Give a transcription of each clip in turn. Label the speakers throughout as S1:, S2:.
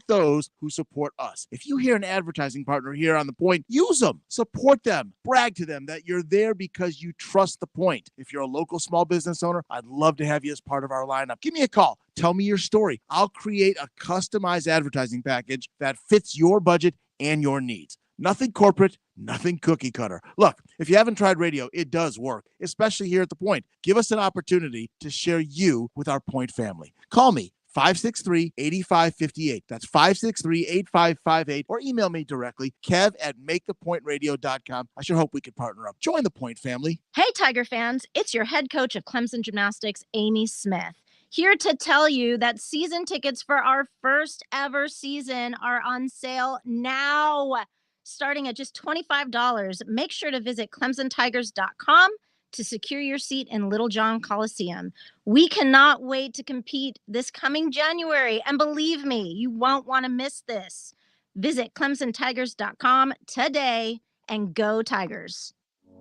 S1: those who support us. If you hear an advertising partner here on The Point, use them, support them, brag to them that you're there because you trust The Point. If you're a local small business owner, I'd love to have you as part of our lineup. Give me a call. Tell me your story. I'll create a customized advertising package that fits your budget and your needs. Nothing corporate, nothing cookie cutter. Look, if you haven't tried radio, it does work, especially here at The Point. Give us an opportunity to share you with our Point family. Call me. 563-8558. That's 563-8558. Or email me directly, kev@makethepointradio.com. I sure hope we could partner up. Join the Point family.
S2: Hey, Tiger fans. It's your head coach of Clemson Gymnastics, Amy Smith, here to tell you that season tickets for our first ever season are on sale now, starting at just $25. Make sure to visit ClemsonTigers.com to secure your seat in Little John Coliseum. We cannot wait to compete this coming January, and believe me, you won't want to miss this. Visit ClemsonTigers.com today and go Tigers.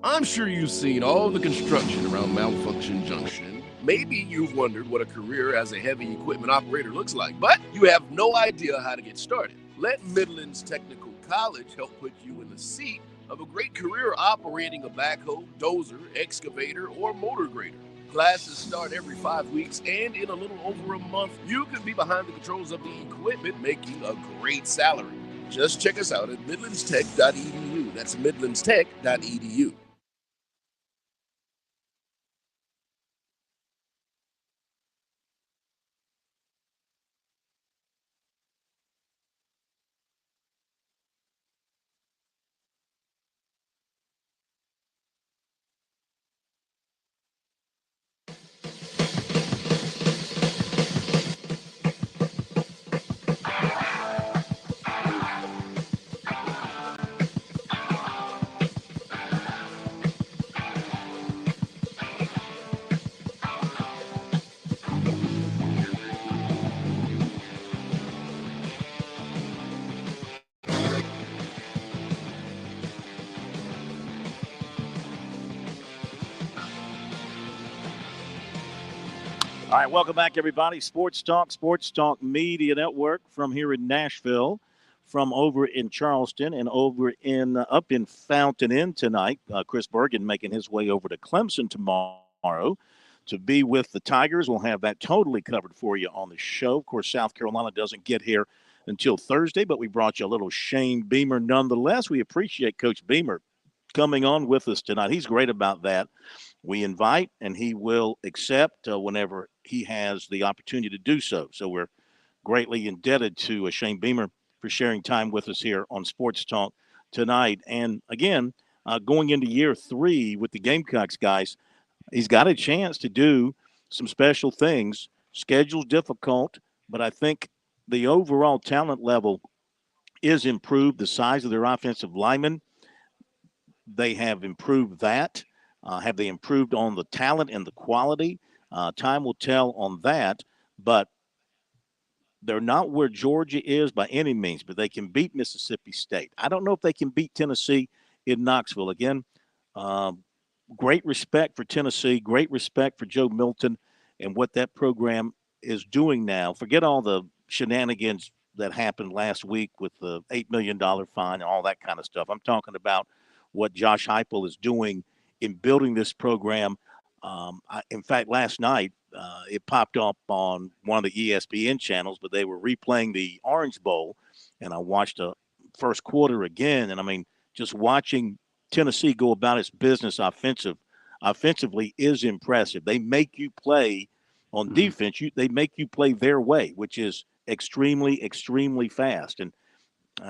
S3: I'm sure you've seen all the construction around Malfunction Junction. Maybe you've wondered what a career as a heavy equipment operator looks like, but you have no idea how to get started. Let Midlands Technical College help put you in the seat of a great career operating a backhoe, dozer, excavator, or motor grader. Classes start every 5 weeks, and in a little over a month, you can be behind the controls of the equipment, making a great salary. Just check us out at midlandstech.edu. That's midlandstech.edu.
S4: All right, welcome back, everybody. Sports Talk Media Network from here in Nashville, from over in Charleston, and over in up in Fountain Inn tonight. Chris Bergen making his way over to Clemson tomorrow to be with the Tigers. We'll have that totally covered for you on the show. Of course, South Carolina doesn't get here until Thursday, but we brought you a little Shane Beamer nonetheless. We appreciate Coach Beamer coming on with us tonight. He's great about that. We invite, and he will accept whenever he has the opportunity to do so. So we're greatly indebted to Shane Beamer for sharing time with us here on Sports Talk tonight. And again, going into year 3 with the Gamecocks, guys, he's got a chance to do some special things. Schedule's difficult, but I think the overall talent level is improved. The size of their offensive linemen, they have improved that. Have they improved on the talent and the quality? Time will tell on that, but they're not where Georgia is by any means, but they can beat Mississippi State. I don't know if they can beat Tennessee in Knoxville. Again, great respect for Tennessee, great respect for Joe Milton and what that program is doing now. Forget all the shenanigans that happened last week with the $8 million fine and all that kind of stuff. I'm talking about what Josh Heupel is doing in building this program. In fact, last night, it popped up on one of the ESPN channels, but they were replaying the Orange Bowl, and I watched the first quarter again. And I mean, just watching Tennessee go about its business offensively is impressive. They make you play on defense. They make you play their way, which is extremely, extremely fast. And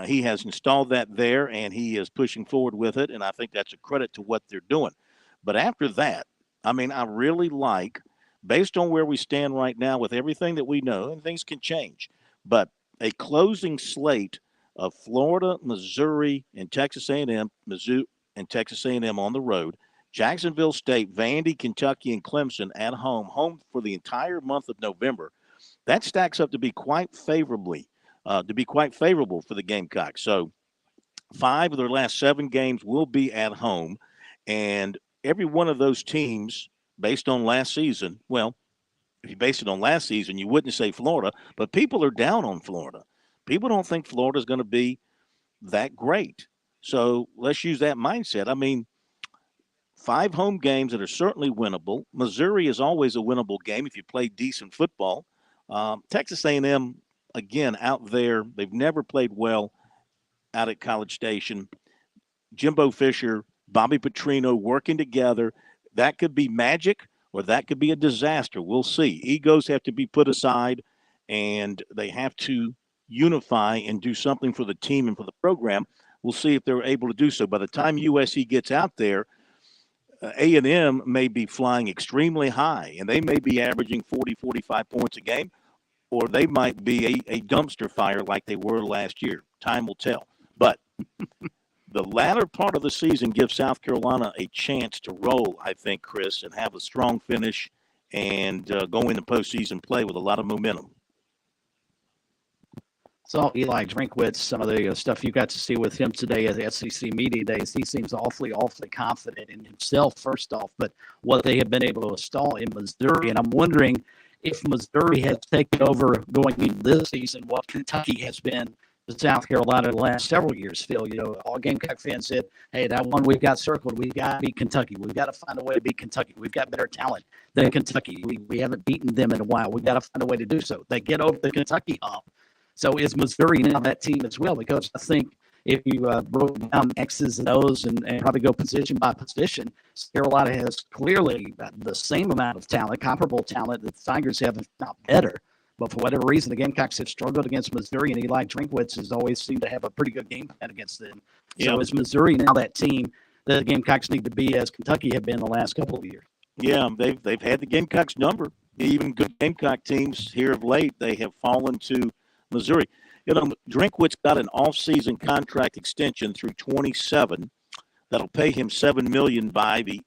S4: he has installed that there, and he is pushing forward with it, and I think that's a credit to what they're doing. But after that, I mean, I really like, based on where we stand right now with everything that we know, and things can change, but a closing slate of Florida, Missouri, and Texas A&M, Mizzou and Texas A&M on the road, Jacksonville State, Vandy, Kentucky, and Clemson at home for the entire month of November. That stacks up to be quite favorable for the Gamecocks. So 5 of their last 7 games will be at home, and every one of those teams, based on last season, well, if you base it on last season, you wouldn't say Florida, but people are down on Florida. people don't think Florida's going to be that great. So let's use that mindset. I mean, 5 home games that are certainly winnable. Missouri is always a winnable game if you play decent football. Texas A&M, again, out there, they've never played well out at College Station. Jimbo Fisher, Bobby Petrino working together. That could be magic or that could be a disaster. We'll see. Egos have to be put aside, and they have to unify and do something for the team and for the program. We'll see if they're able to do so. By the time USC gets out there, A&M may be flying extremely high, and they may be averaging 40, 45 points a game, or they might be a dumpster fire like they were last year. Time will tell. But the latter part of the season gives South Carolina a chance to roll, I think, Chris, and have a strong finish and go into postseason play with a lot of momentum.
S5: So Eli Drinkwitz, some of the stuff you got to see with him today at the SEC Media Days, he seems awfully confident in himself, first off, but what they have been able to install in Missouri. And I'm wondering if Missouri has taken over going into this season what Kentucky has been to South Carolina the last several years, Phil. You know, all Gamecock fans said, hey, that one we've got circled, we've got to beat Kentucky. We've got to find a way to beat Kentucky. We've got better talent than Kentucky. We haven't beaten them in a while. We've got to find a way to do so. They get over the Kentucky hump. So is Missouri now that team as well? Because I think if you broke down X's and O's and probably go position by position, Carolina has clearly the same amount of talent, comparable talent that the Tigers have, if not better. But for whatever reason, the Gamecocks have struggled against Missouri, and Eli Drinkwitz has always seemed to have a pretty good game plan against them. So is Missouri now that team that the Gamecocks need to be as Kentucky have been the last couple of years?
S4: Yeah, they've had the Gamecocks number. Even good Gamecock teams here of late, they have fallen to Missouri. You know, Drinkwitz got an off-season contract extension through 27 that'll pay him $7 million by the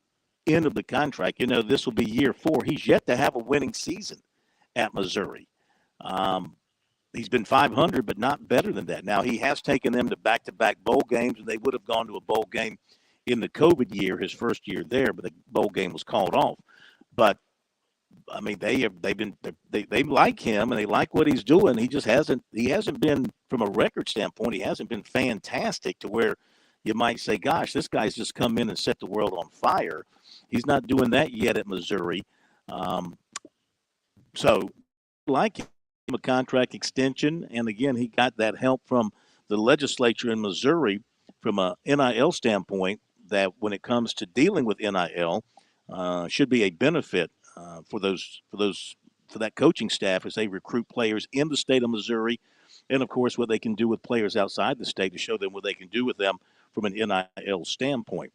S4: end of the contract. You know, this will be year 4. He's yet to have a winning season at Missouri. He's been 500, but not better than that. Now, he has taken them to back-to-back bowl games, and they would have gone to a bowl game in the COVID year, his first year there, but the bowl game was called off. But I mean, they like him and they like what he's doing. He hasn't been, from a record standpoint, he hasn't been fantastic to where you might say, gosh, this guy's just come in and set the world on fire. He's not doing that yet at Missouri. So like him, a contract extension. And again, he got that help from the legislature in Missouri from a NIL standpoint that when it comes to dealing with NIL should be a benefit for that coaching staff as they recruit players in the state of Missouri, and of course what they can do with players outside the state to show them what they can do with them from an NIL standpoint.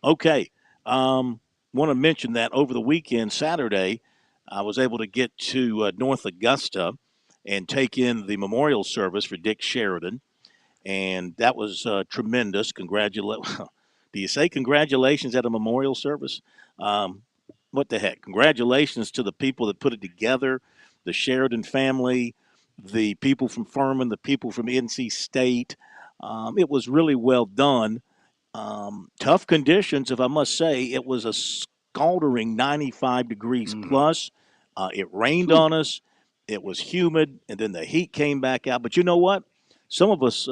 S4: Okay, want to mention that over the weekend, Saturday, I was able to get to North Augusta and take in the memorial service for Dick Sheridan, and that was tremendous. Do you say congratulations at a memorial service? What the heck? Congratulations to the people that put it together, the Sheridan family, the people from Furman, the people from NC State. It was really well done. Tough conditions, if I must say. It was a scalding 95 degrees plus. It rained on us. It was humid, and then the heat came back out. But you know what? Some of us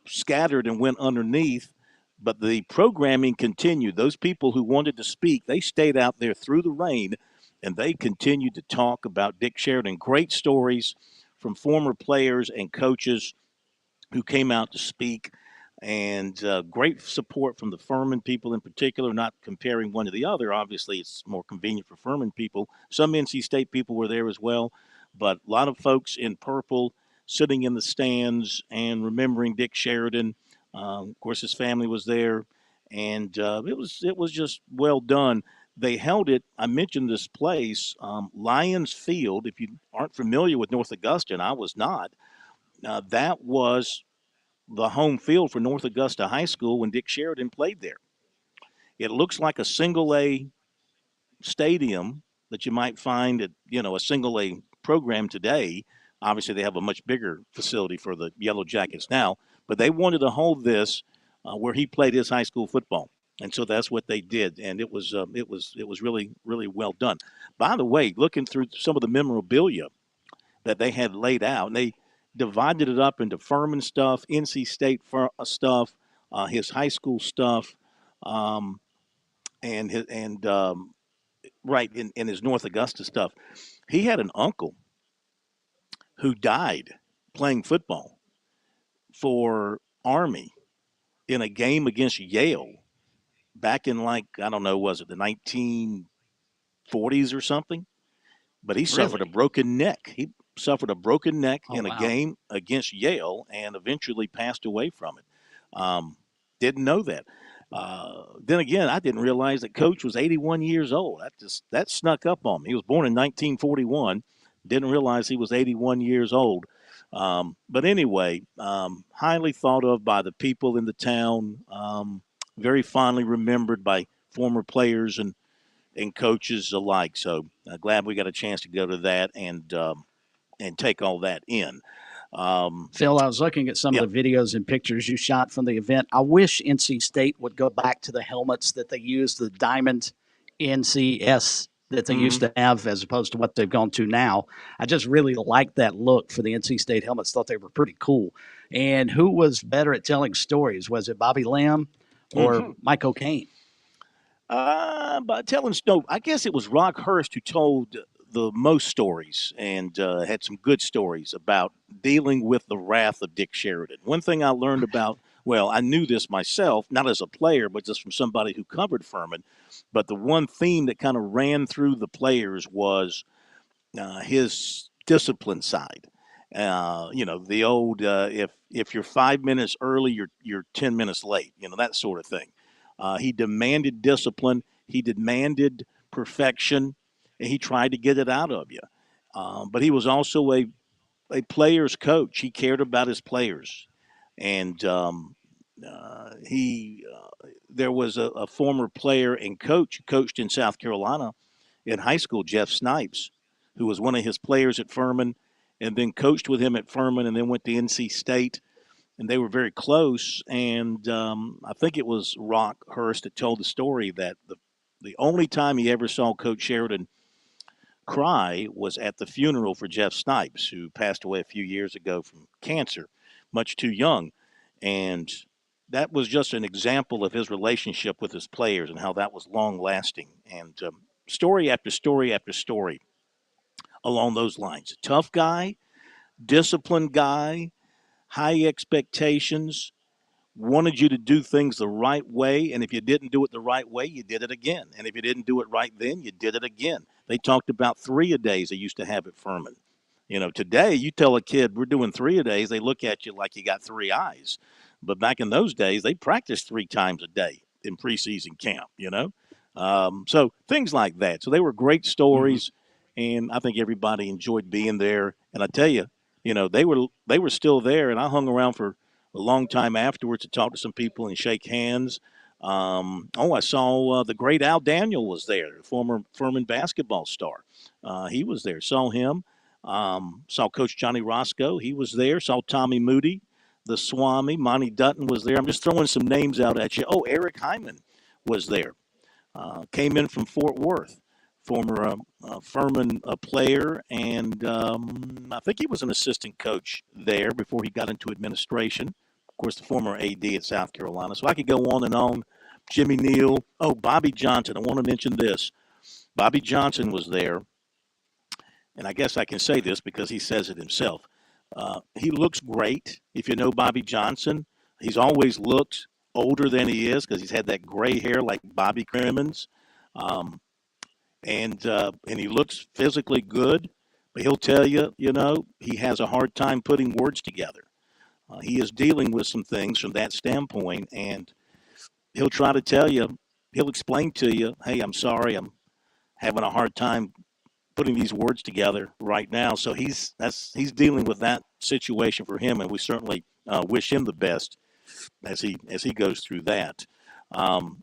S4: scattered and went underneath. But the programming continued. Those people who wanted to speak, they stayed out there through the rain, and they continued to talk about Dick Sheridan. Great stories from former players and coaches who came out to speak, and great support from the Furman people in particular, not comparing one to the other. Obviously, it's more convenient for Furman people. Some NC State people were there as well, but a lot of folks in purple sitting in the stands and remembering Dick Sheridan. Of course, his family was there, and it was just well done. They held it. I mentioned this place, Lions Field. If you aren't familiar with North Augusta, and I was not, that was the home field for North Augusta High School when Dick Sheridan played there. It looks like a single-A stadium that you might find at a single-A program today. Obviously, they have a much bigger facility for the Yellow Jackets now. But they wanted to hold this where he played his high school football, and so that's what they did. And it was really, really well done. By the way, looking through some of the memorabilia that they had laid out, and divided it up into Furman stuff, NC State stuff, his high school stuff, and in his North Augusta stuff. He had an uncle who died playing football for Army in a game against Yale back in, like, I don't know, was it the 1940s or something? But he suffered a broken neck. He suffered a broken neck in a game against Yale and eventually passed away from it. Didn't know that. Then again, I didn't realize that Coach was 81 years old. That snuck up on me. He was born in 1941. Didn't realize he was 81 years old. But anyway, highly thought of by the people in the town. Very fondly remembered by former players and coaches alike. So glad we got a chance to go to that and take all that in.
S5: Phil, I was looking at some of the videos and pictures you shot from the event. I wish NC State would go back to the helmets that they used, the Diamond NCS that they used to have, as opposed to what they've gone to now. I just really liked that look for the NC State helmets. Thought they were pretty cool. And who was better at telling stories? Was it Bobby Lamb or Mike O'Kane?
S4: But no, I guess it was Rock Hurst who told the most stories and had some good stories about dealing with the wrath of Dick Sheridan. One thing I learned about, well, I knew this myself, not as a player, but just from somebody who covered Furman. But the one theme that kind of ran through the players was his discipline side. The old if you're 5 minutes early, you're 10 minutes late. That sort of thing. He demanded discipline. He demanded perfection, and he tried to get it out of you. But he was also a player's coach. He cared about his players. And there was a former player and coach who coached in South Carolina in high school, Jeff Snipes, who was one of his players at Furman and then coached with him at Furman and then went to NC State. And they were very close. And I think it was Rock Hurst that told the story that the only time he ever saw Coach Sheridan cry was at the funeral for Jeff Snipes, who passed away a few years ago from cancer, much too young. And that was just an example of his relationship with his players and how that was long-lasting. And story after story after story along those lines. Tough guy, disciplined guy, high expectations, wanted you to do things the right way, and if you didn't do it the right way, you did it again. And if you didn't do it right then, you did it again. They talked about 3-a-days they used to have at Furman. Today you tell a kid we're doing 3-a-days, they look at you like you got 3 eyes. But back in those days, they practiced 3 times a day in preseason camp, So things like that. So they were great stories, and I think everybody enjoyed being there. And I tell you, they were still there, and I hung around for a long time afterwards to talk to some people and shake hands. I saw the great Al Daniel was there, former Furman basketball star. He was there. Saw him. Saw Coach Johnny Roscoe. He was there. Saw Tommy Moody, the Swami. Monty Dutton was there. I'm just throwing some names out at you. Oh, Eric Hyman was there. Came in from Fort Worth. Former Furman player, and I think he was an assistant coach there before he got into administration. Of course, the former AD at South Carolina. So I could go on and on. Jimmy Neal. Oh, Bobby Johnson. I want to mention this. Bobby Johnson was there, and I guess I can say this because he says it himself. He looks great. If you know Bobby Johnson, he's always looked older than he is because he's had that gray hair like Bobby Crimmins. And he looks physically good, but he'll tell you, he has a hard time putting words together. He is dealing with some things from that standpoint, and he'll try to tell you, he'll explain to you, hey, I'm sorry, I'm having a hard time putting these words together right now. So he's dealing with that situation for him, and we certainly wish him the best as he goes through that.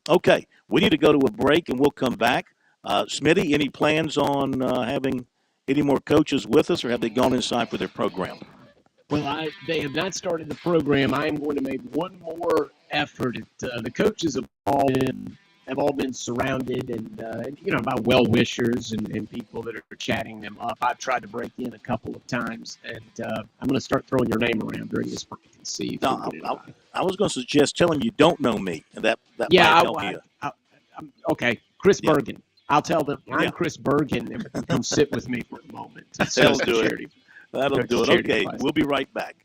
S4: Okay, we need to go to a break, and we'll come back. Smitty, any plans on having any more coaches with us, or have they gone inside for their program?
S6: Well, they have not started the program. I am going to make one more effort. The coaches have all been have all been surrounded and you know, by well-wishers and people that are chatting them up. I've tried to break in a couple of times, and I'm going to start throwing your name around during this break and see if
S4: No,
S6: you get it.
S4: I was going to suggest telling you don't know me, and that
S6: Yeah,
S4: might help you.
S6: okay. Chris
S4: Yeah.
S6: Bergen. I'll tell them I'm
S4: Yeah.
S6: Chris Bergen, and come sit with me for a moment.
S4: That'll do it. That'll do it.
S6: Charity
S4: Okay,
S6: advice.
S4: we'll be right back.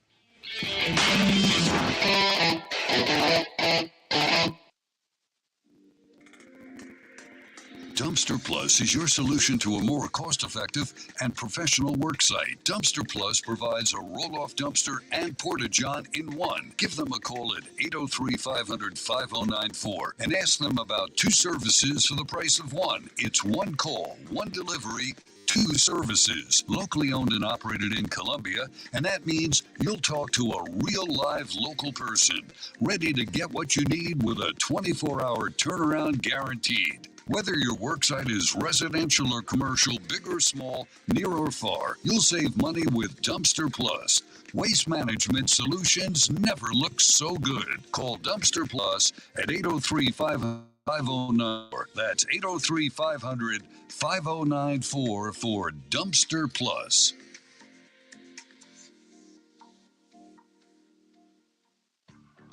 S7: Dumpster Plus is your solution to a more cost-effective and professional work site. Dumpster Plus provides a roll-off dumpster and porta-john in one. Give them a call at 803-500-5094 and ask them about 2 services for the price of one. It's 1 call, 1 delivery, 2 services. Locally owned and operated in Columbia, and that means you'll talk to a real live local person, ready to get what you need with a 24-hour turnaround guaranteed. Whether your worksite is residential or commercial, big or small, near or far, you'll save money with Dumpster Plus. Waste management solutions never look so good. Call Dumpster Plus at 803-500-5094. That's 803-500-5094 for Dumpster Plus.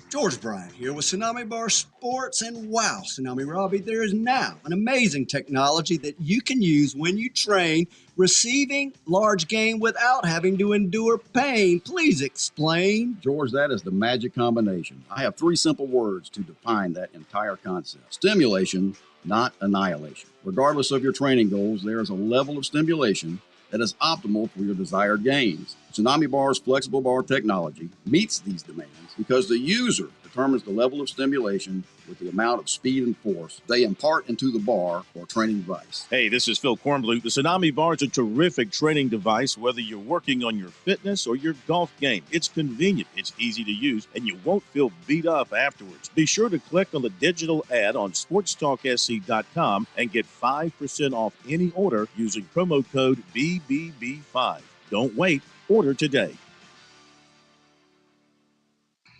S8: George Bryant here with Tsunami Bar Sports, and wow, Tsunami Robbie, there is now an amazing technology that you can use when you train receiving large game without having to endure pain. Please explain.
S9: George, that is the magic combination. I have 3 simple words to define that entire concept. Stimulation, not annihilation. Regardless of your training goals, there is a level of stimulation that is optimal for your desired gains. Tsunami Bar's flexible bar technology meets these demands because the user determines the level of stimulation with the amount of speed and force they impart into the bar or training device.
S4: Hey, this is Phil Kornblut. The Tsunami Bar is a terrific training device, whether you're working on your fitness or your golf game. It's convenient, it's easy to use, and you won't feel beat up afterwards. Be sure to click on the digital ad on SportsTalkSC.com and get 5% off any order using promo code BBB5. Don't wait. Order today.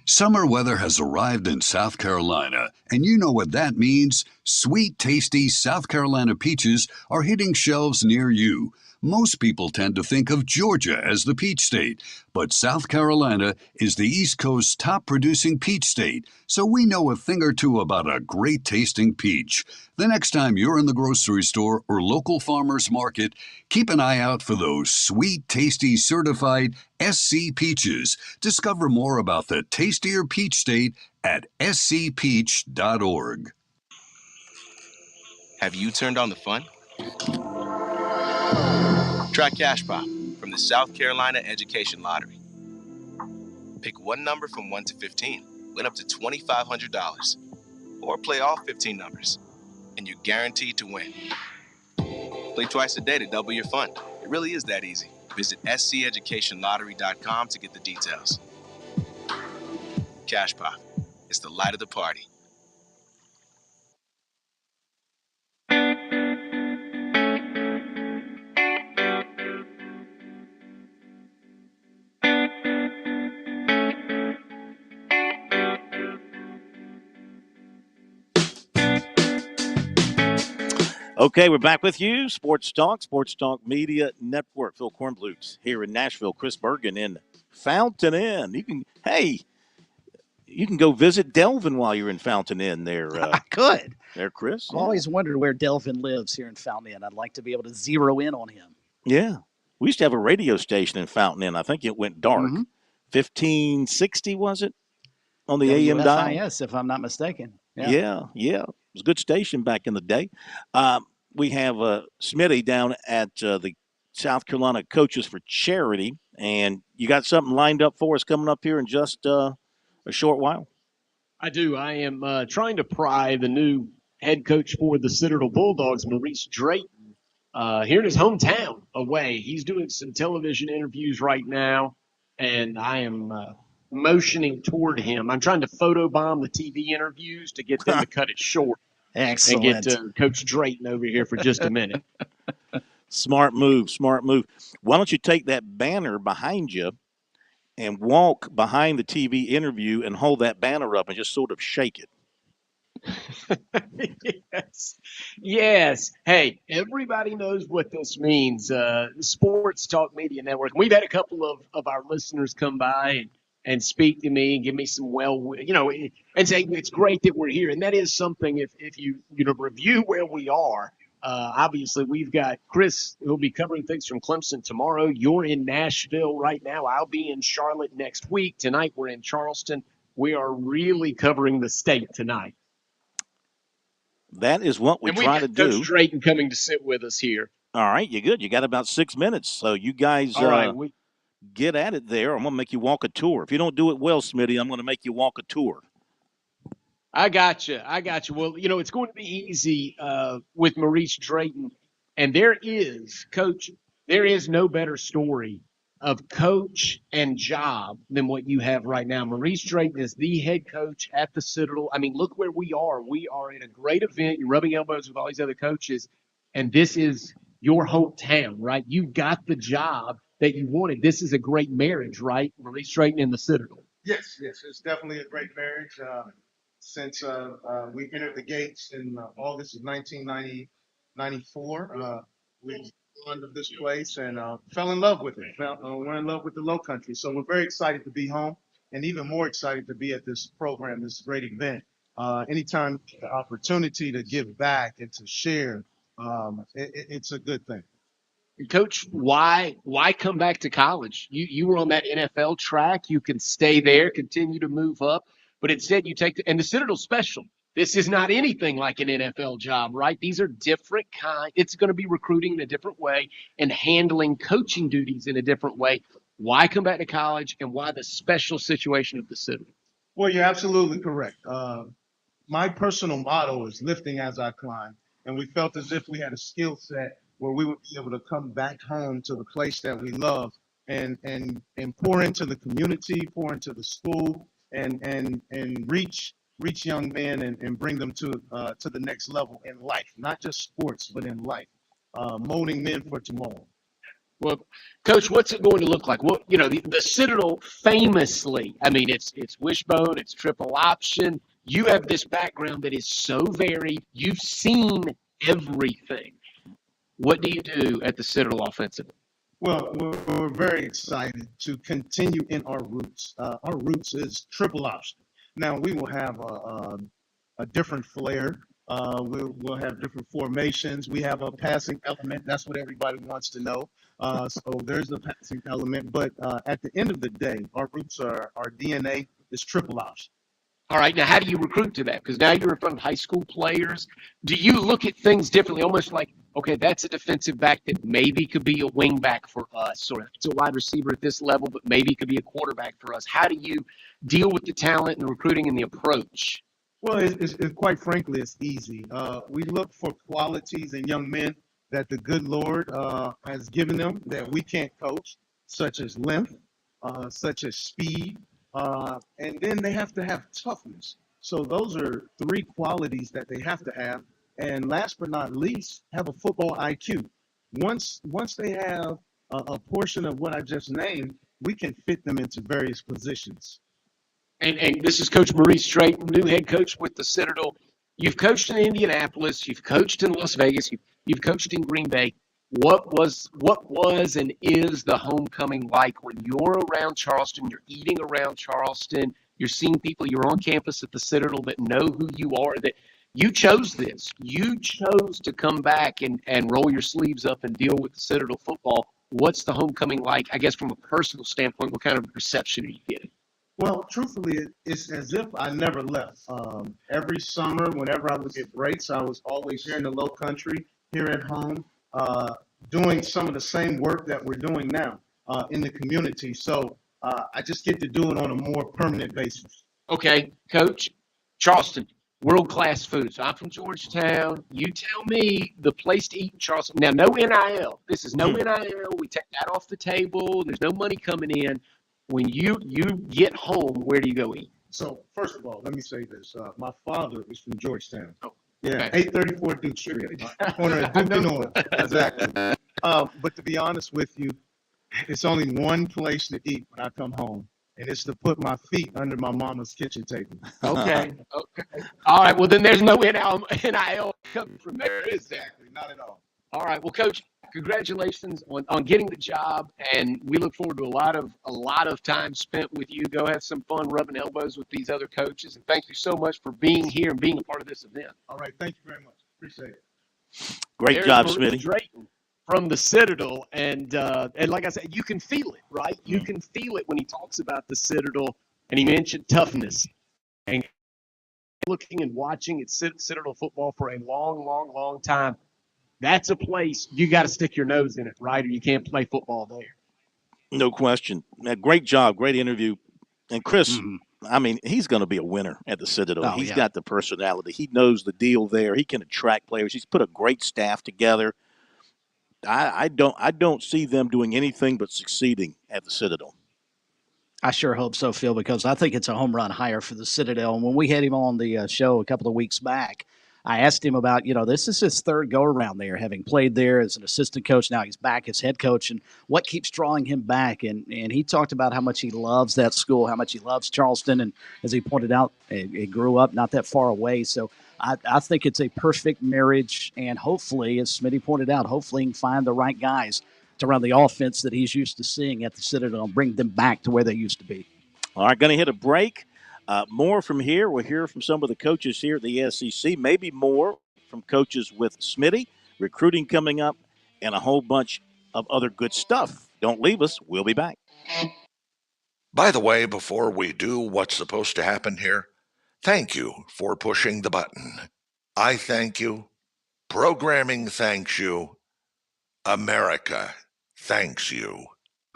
S7: Summer weather has arrived in South Carolina, and you know what that means. Sweet, tasty South Carolina peaches are hitting shelves near you. Most people tend to think of Georgia as the peach state, but South Carolina is the East Coast's top producing peach state, so we know a thing or two about a great tasting peach. The next time you're in the grocery store or local farmer's market, keep an eye out for those sweet, tasty, certified SC peaches. Discover more about the tastier peach state at scpeach.org.
S10: Have you turned on the fun? Try Cash Pop from the South Carolina Education Lottery. Pick one number from 1 to 15, win up to $2,500. Or play all 15 numbers, and you're guaranteed to win. Play twice a day to double your fun. It really is that easy. Visit sceducationlottery.com to get the details. Cash Pop. It's the light of the party.
S4: Okay, we're back with you. Sports Talk Media Network. Phil Kornblut here in Nashville. Chris Bergen in Fountain Inn. You can go visit Delvin while you're in Fountain Inn there.
S5: I could.
S4: There, Chris.
S5: I've always wondered where Delvin lives here in Fountain Inn. I'd like to be able to zero in on him.
S4: Yeah. We used to have a radio station in Fountain Inn. I think it went dark. 1560, was it? On the AM dial?
S5: Yes, if I'm not mistaken.
S4: Yeah. It was a good station back in the day. We have Smitty down at the South Carolina Coaches for Charity, and you got something lined up for us coming up here in just a short while.
S6: I do. I am trying to pry the new head coach for the Citadel Bulldogs, Maurice Drayton, here in his hometown away. He's doing some television interviews right now, and I am motioning toward him. I'm trying to photobomb the TV interviews to get them to cut it short.
S5: Excellent.
S6: And get Coach Drayton over here for just a minute.
S4: Smart move. Why don't you take that banner behind you and walk behind the TV interview and hold that banner up and just sort of shake it?
S6: Yes. Yes. Hey, everybody knows what this means. Sports Talk Media Network. We've had a couple of our listeners come by and speak to me and give me some and say it's great that we're here. And that is something if you review where we are. Obviously, we've got Chris who'll be covering things from Clemson tomorrow. You're in Nashville right now. I'll be in Charlotte next week. Tonight, we're in Charleston. We are really covering the state tonight.
S4: That is what we try to do.
S6: Coach Drayton coming to sit with us here.
S4: All right, you're good. You got about 6 minutes. So you guys
S6: All right,
S4: get at it there. I'm going to make you walk a tour. If you don't do it well, Smitty, I'm going to make you walk a tour.
S6: I got you. Well, it's going to be easy with Maurice Drayton. And there is no better story of coach and job than what you have right now. Maurice Drayton is the head coach at the Citadel. I mean, look where we are. We are in a great event. You're rubbing elbows with all these other coaches, and this is your hometown, right? You got the job that you wanted. This is a great marriage, right? Maurice Drayton and the Citadel.
S11: Yes, it's definitely a great marriage. Since we entered the gates in August of 1994, we fond of this place and fell in love with it. We're in love with the Low Country, so we're very excited to be home, and even more excited to be at this program, this great event. Anytime the opportunity to give back and to share, it's a good thing.
S6: Coach, why come back to college? You were on that NFL track. You can stay there, continue to move up, but instead you take and the Citadel's special. This is not anything like an NFL job, right? These are different kind. It's going to be recruiting in a different way and handling coaching duties in a different way. Why come back to college, and why the special situation of the Citadel?
S11: Well, you're absolutely correct. My personal motto is lifting as I climb, and we felt as if we had a skill set where we would be able to come back home to the place that we love and pour into the community, pour into the school, and reach young men and bring them to the next level in life, not just sports, but in life, molding men for tomorrow.
S6: Well, Coach, what's it going to look like? Well, the Citadel famously, I mean, it's wishbone, it's triple option. You have this background that is so varied. You've seen everything. What do you do at the Citadel offensively?
S11: Well, we're very excited to continue in our roots. Our roots is triple option. Now, we will have a different flair. We'll have different formations. We have a passing element. That's what everybody wants to know. So there's the passing element. But at the end of the day, our roots are our DNA is triple option.
S6: All right. Now, how do you recruit to that? Because now you're in front of high school players. Do you look at things differently, almost like, okay, that's a defensive back that maybe could be a wing back for us, or it's a wide receiver at this level, but maybe could be a quarterback for us? How do you deal with the talent and the recruiting and the approach?
S11: Well, it's quite frankly, it's easy. We look for qualities in young men that the good Lord has given them that we can't coach, such as length, such as speed, and then they have to have toughness. So those are three qualities that they have to have. And last but not least, have a football IQ. Once they have a portion of what I just named, we can fit them into various positions.
S6: And this is Coach Maurice Drayton, new head coach with the Citadel. You've coached in Indianapolis. You've coached in Las Vegas. You've coached in Green Bay. What was and is the homecoming like when you're around Charleston, you're eating around Charleston, you're seeing people, you're on campus at the Citadel that know who you are, that you chose this. You chose to come back and roll your sleeves up and deal with the Citadel football. What's the homecoming like, I guess, from a personal standpoint? What kind of reception are you getting?
S11: Well, truthfully, it's as if I never left. Every summer, whenever I would get breaks, I was always here in the Low Country, here at home, doing some of the same work that we're doing now in the community. So I just get to do it on a more permanent basis.
S6: Okay, Coach, Charleston, world-class food. So I'm from Georgetown. You tell me the place to eat in Charleston. Now, no NIL. This is no NIL. We take that off the table. There's no money coming in. When you get home, where do you go eat?
S11: So, first of all, let me say this. My father is from Georgetown.
S6: Oh,
S11: yeah,
S6: okay.
S11: 834 Duke Street, corner of Duke and North. Exactly. But to be honest with you, it's only one place to eat when I come home, and it's to put my feet under my mama's kitchen table.
S6: Okay. Okay. All right. Well, then there's no NIL coming from there, is there?
S11: Exactly, not at all.
S6: All right. Well, Coach, congratulations on getting the job, and we look forward to a lot of time spent with you. Go have some fun rubbing elbows with these other coaches, and thank you so much for being here and being a part of this event.
S11: All right, thank you very much. Appreciate it.
S4: Great
S6: There's
S4: job,
S6: Maurice
S4: Smitty.
S6: Drayton from the Citadel, and like I said, you can feel it, right? You can feel it when he talks about the Citadel, and he mentioned toughness. And looking and watching at Citadel football for a long time, that's a place you got to stick your nose in it, right? Or you can't play football there.
S4: No question. Great job. Great interview. And Chris, I mean, he's going to be a winner at the Citadel. He's got the personality. He knows the deal there. He can attract players. He's put a great staff together. I don't see them doing anything but succeeding at the Citadel.
S5: I sure hope so, Phil, because I think it's a home run hire for the Citadel. And when we had him on the show a couple of weeks back, I asked him about, this is his third go-around there, having played there as an assistant coach. Now he's back as head coach, and what keeps drawing him back. And he talked about how much he loves that school, how much he loves Charleston. And as he pointed out, he grew up not that far away. So I think it's a perfect marriage. And hopefully, as Smitty pointed out, hopefully he can find the right guys to run the offense that he's used to seeing at the Citadel and bring them back to where they used to be.
S4: All right, going to hit a break. More from here. We'll hear from some of the coaches here at the SEC, maybe more from coaches with Smitty, recruiting coming up, and a whole bunch of other good stuff. Don't leave us. We'll be back.
S12: By the way, before we do what's supposed to happen here, thank you for pushing the button. I thank you. Programming thanks you. America thanks you.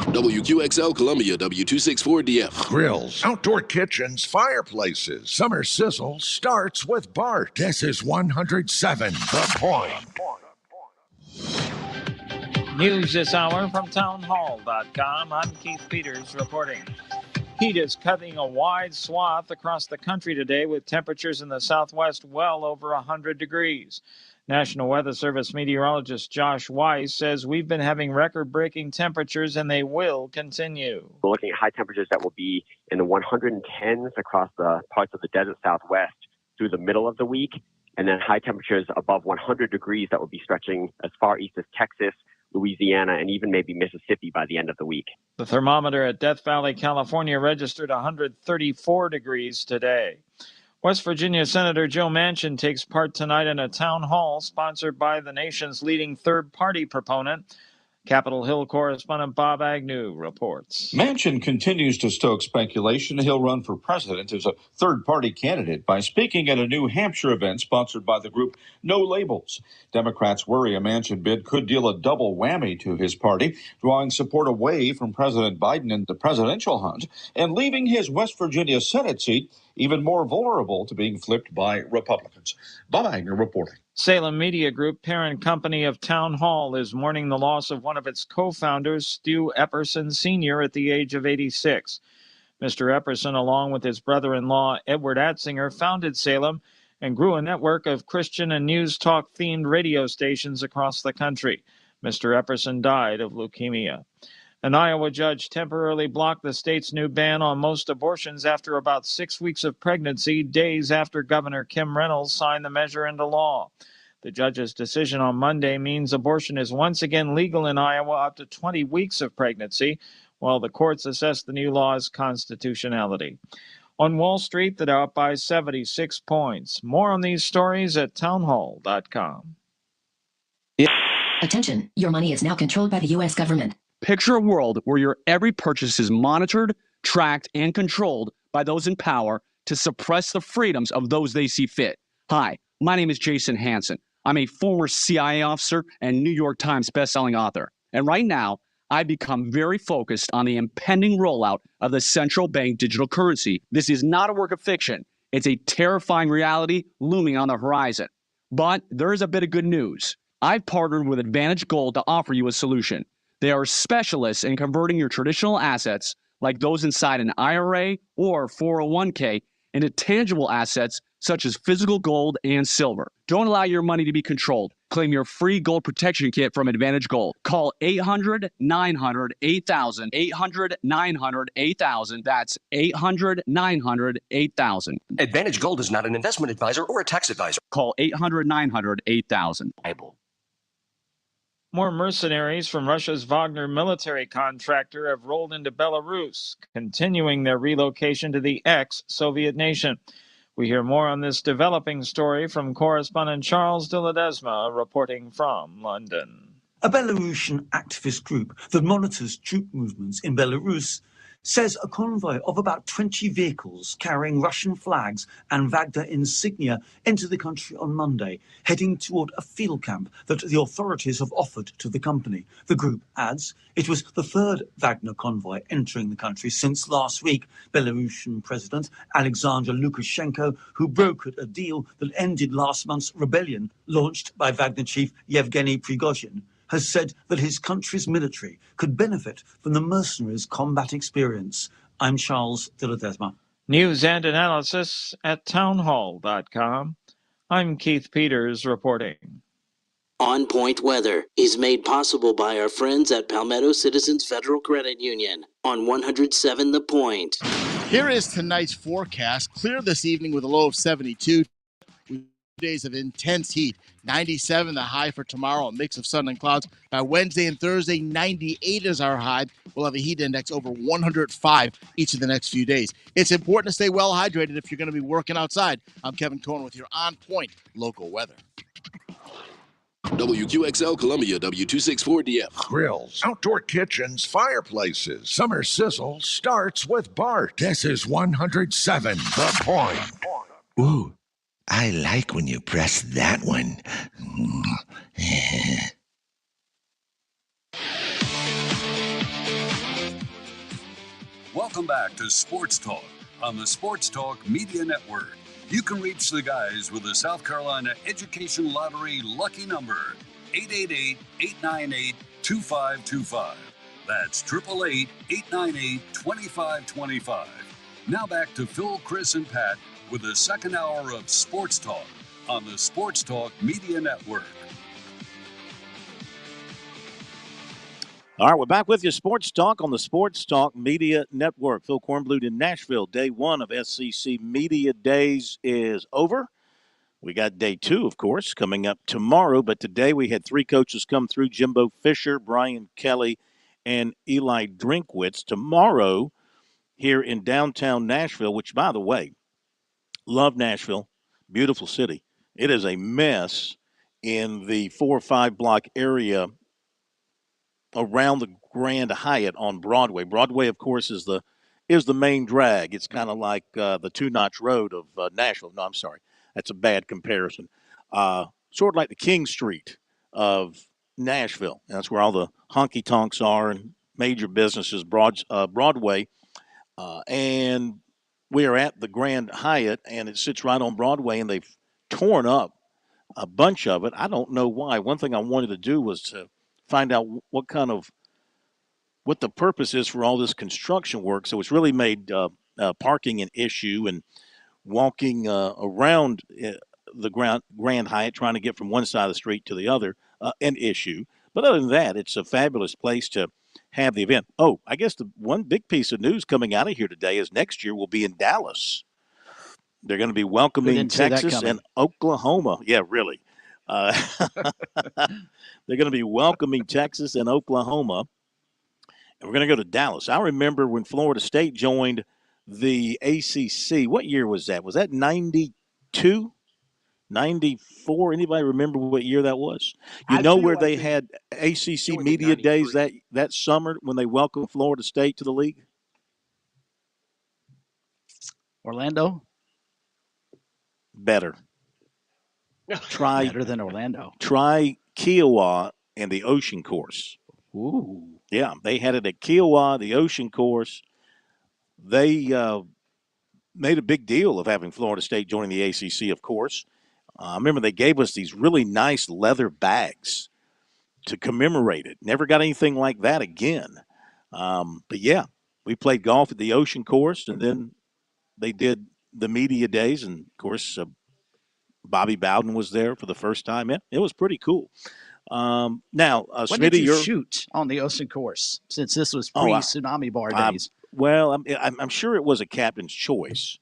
S3: WQXL Columbia, W264DF.
S12: Grills, outdoor kitchens, fireplaces. Summer sizzle starts with Bart. This is 107 The Point.
S13: News this hour from townhall.com. I'm Keith Peters reporting. Heat is cutting a wide swath across the country today with temperatures in the southwest well over 100 degrees. National Weather Service meteorologist Josh Weiss says we've been having record-breaking temperatures and they will continue.
S14: We're looking at high temperatures that will be in the 110s across the parts of the desert southwest through the middle of the week, and then high temperatures above 100 degrees that will be stretching as far east as Texas, Louisiana, and even maybe Mississippi by the end of the week.
S13: The thermometer at Death Valley, California registered 134 degrees today. West Virginia Senator Joe Manchin takes part tonight in a town hall sponsored by the nation's leading third-party proponent. Capitol Hill correspondent Bob Agnew reports.
S15: Manchin continues to stoke speculation he'll run for president as a third-party candidate by speaking at a New Hampshire event sponsored by the group No Labels. Democrats worry a Manchin bid could deal a double whammy to his party, drawing support away from President Biden in the presidential hunt and leaving his West Virginia Senate seat even more vulnerable to being flipped by Republicans. Bob Agnew reporting.
S13: Salem Media Group, parent company of Town Hall, is mourning the loss of one of its co-founders, Stu Epperson Sr., at the age of 86. Mr. Epperson, along with his brother-in-law, Edward Atzinger, founded Salem and grew a network of Christian and news talk-themed radio stations across the country. Mr. Epperson died of leukemia. An Iowa judge temporarily blocked the state's new ban on most abortions after about 6 weeks of pregnancy, days after Governor Kim Reynolds signed the measure into law. The judge's decision on Monday means abortion is once again legal in Iowa up to 20 weeks of pregnancy, while the courts assess the new law's constitutionality. On Wall Street, the Dow up by 76 points. More on these stories at townhall.com.
S16: Attention, your money is now controlled by the U.S. government.
S17: Picture a world where your every purchase is monitored, tracked, and controlled by those in power to suppress the freedoms of those they see fit. Hi, my name is Jason Hansen. I'm a former CIA officer and New York Times bestselling author. And right now, I've become very focused on the impending rollout of the central bank digital currency. This is not a work of fiction. It's a terrifying reality looming on the horizon. But there is a bit of good news. I've partnered with Advantage Gold to offer you a solution. They are specialists in converting your traditional assets, like those inside an IRA or 401k, into tangible assets such as physical gold and silver. Don't allow your money to be controlled. Claim your free gold protection kit from Advantage Gold. Call 800-900-8000. 800-900-8000. That's 800-900-8000.
S18: Advantage Gold is not an investment advisor or a tax advisor.
S17: Call 800-900-8000.
S13: More mercenaries from Russia's Wagner military contractor have rolled into Belarus, continuing their relocation to the ex-Soviet nation. We hear more on this developing story from correspondent Charles de Ledesma, reporting from London.
S19: A Belarusian activist group that monitors troop movements in Belarus says a convoy of about 20 vehicles carrying Russian flags and Wagner insignia entered the country on Monday, heading toward a field camp that the authorities have offered to the company. The group adds it was the third Wagner convoy entering the country since last week. Belarusian President Alexander Lukashenko, who brokered a deal that ended last month's rebellion launched by Wagner chief Yevgeny Prigozhin, has said that his country's military could benefit from the mercenaries' combat experience. I'm Charles de Ledesma.
S13: News and analysis at townhall.com. I'm Keith Peters reporting.
S20: On Point Weather is made possible by our friends at Palmetto Citizens Federal Credit Union on 107 The Point.
S1: Here is tonight's forecast. Clear this evening with a low of 72. Days of intense heat. 97 the high for tomorrow, a mix of sun and clouds. By Wednesday and Thursday, 98 is our high. We'll have a heat index over 105 each of the next few days. It's important to stay well hydrated if you're going to be working outside. I'm Kevin Cohen with your On Point local weather.
S3: WQXL Columbia, W264DF.
S12: Grills, outdoor kitchens, fireplaces. Summer sizzle starts with Bart. This is 107 The Point.
S21: Ooh, I like when you press that one.
S7: Welcome back to Sports Talk on the Sports Talk Media Network. You can reach the guys with the South Carolina Education Lottery lucky number, 888-898-2525. That's 888-898-2525. Now back to Phil, Chris, and Pat with the second hour of Sports Talk on the Sports Talk Media Network.
S4: All right, we're back with you, Sports Talk on the Sports Talk Media Network. Phil Kornblut in Nashville. Day one of SCC Media Days is over. We got day two, of course, coming up tomorrow. But today we had three coaches come through, Jimbo Fisher, Brian Kelly, and Eli Drinkwitz. Tomorrow here in downtown Nashville, which, by the way, love Nashville, beautiful city. It is a mess in the 4 or 5 block area around the Grand Hyatt on Broadway. Broadway, of course, is the main drag. It's kind of like the two-notch road of Nashville. No, I'm sorry. That's a bad comparison. Sort of like the King Street of Nashville. And that's where all the honky-tonks are and major businesses, Broadway. And we are at the Grand Hyatt, and it sits right on Broadway, and they've torn up a bunch of it. I don't know why. One thing I wanted to do was to find out what the purpose is for all this construction work. So it's really made parking an issue, and walking around the Grand Hyatt, trying to get from one side of the street to the other, an issue. But other than that, it's a fabulous place to have the event. Oh, I guess the one big piece of news coming out of here today is next year we'll be in Dallas. They're going to be welcoming Texas and Oklahoma. Yeah, really. They're going to be welcoming Texas and Oklahoma. And we're going to go to Dallas. I remember when Florida State joined the ACC. What year was that? Was that 92? 94? Anybody remember what year that was? You know where they had ACC Media Days that summer when they welcomed Florida State to the league?
S5: Orlando?
S4: Better.
S5: Better than Orlando.
S4: Try Kiowa and the Ocean Course.
S5: Ooh.
S4: Yeah, they had it at Kiowa, the Ocean Course. They made a big deal of having Florida State joining the ACC, of course. I remember they gave us these really nice leather bags to commemorate it. Never got anything like that again. But, yeah, we played golf at the Ocean Course, and then they did the media days, and of course, Bobby Bowden was there for the first time. It was pretty cool. Now,
S5: When
S4: Smitty,
S5: did you
S4: you're
S5: shoot on the ocean course? Since this was pre-tsunami bar days.
S4: Well, I'm sure it was a captain's choice.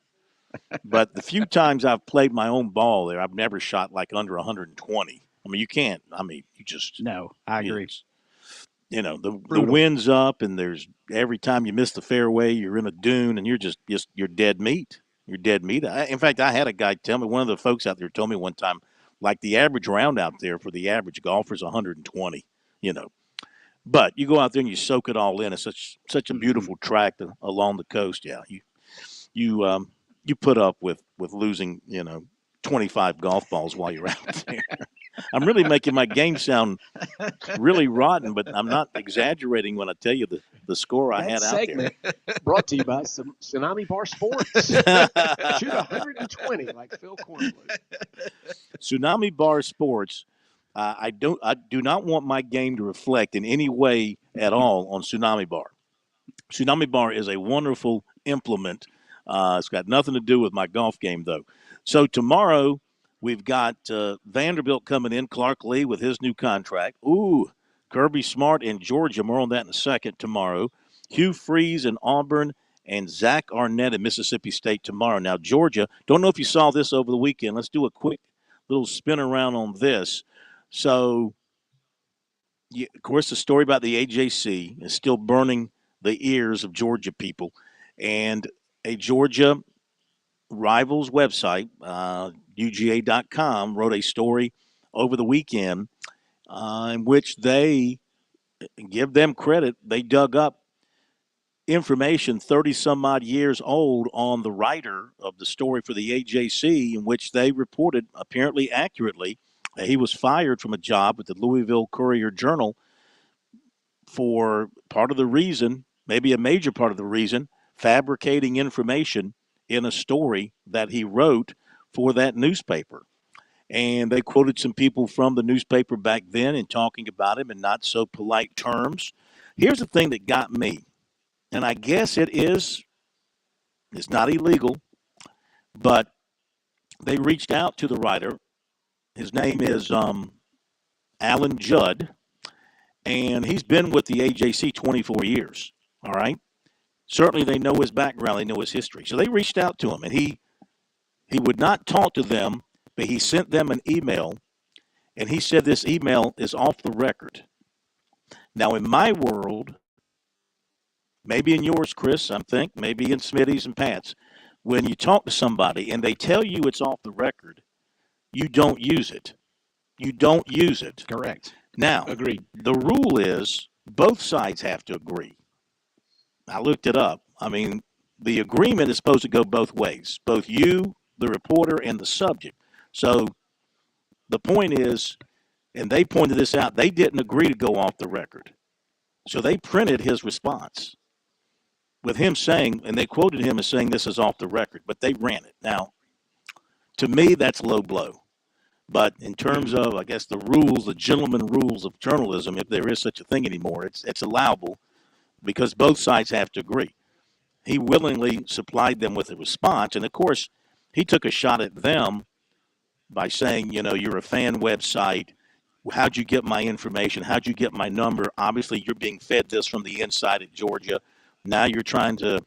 S4: But the few times I've played my own ball there, I've never shot like under 120. I mean, you can't. I mean, you just.
S5: No, I agree.
S4: The wind's up, and there's every time you miss the fairway, you're in a dune, and you're you're dead meat. You're dead meat. In fact, I had a guy tell me, one of the folks out there told me one time, like the average round out there for the average golfer is 120. But you go out there and you soak it all in. It's such a beautiful track along the coast. Yeah, you put up with losing 25 golf balls while you're out there. I'm really making my game sound really rotten, but I'm not exaggerating when I tell you the score I had out there.
S6: Brought to you by Tsunami Bar Sports. Shoot 120 like Phil Cornblue.
S4: Tsunami Bar Sports. I do not want my game to reflect in any way at all on Tsunami Bar. Tsunami Bar is a wonderful implement. It's got nothing to do with my golf game, though. So tomorrow we've got Vanderbilt coming in, Clark Lee with his new contract. Ooh, Kirby Smart in Georgia. More on that in a second tomorrow. Hugh Freeze in Auburn and Zach Arnett in Mississippi State tomorrow. Now, Georgia, don't know if you saw this over the weekend. Let's do a quick little spin around on this. So, of course, the story about the AJC is still burning the ears of Georgia people. And a Georgia Rivals website, UGA.com, wrote a story over the weekend in which they, give them credit, they dug up information 30-some-odd years old on the writer of the story for the AJC, in which they reported, apparently accurately, that he was fired from a job at the Louisville Courier-Journal for part of the reason, maybe a major part of the reason, fabricating information in a story that he wrote for that newspaper. And they quoted some people from the newspaper back then in talking about him in not so polite terms. Here's the thing that got me, and I guess it's not illegal, but they reached out to the writer. His name is Alan Judd, and he's been with the AJC 24 years, all right? Certainly they know his background, they know his history. So they reached out to him, and he would not talk to them, but he sent them an email, and he said this email is off the record. Now, in my world, maybe in yours, Chris, I think, maybe in Smitty's and Pat's, when you talk to somebody and they tell you it's off the record, you don't use it. You don't use it.
S5: Correct.
S4: Now,
S6: agreed.
S4: The rule is both sides have to agree. I looked it up. I mean, the agreement is supposed to go both ways, both you, the reporter, and the subject. So the point is, and they pointed this out, they didn't agree to go off the record. So they printed his response with him saying, and they quoted him as saying this is off the record, but they ran it. Now, to me, that's low blow. But in terms of, I guess, the rules, the gentleman rules of journalism, if there is such a thing anymore, it's allowable because both sides have to agree. He willingly supplied them with a response, and of course, he took a shot at them by saying, you're a fan website. How'd you get my information? How'd you get my number? Obviously, you're being fed this from the inside at Georgia. Now you're trying to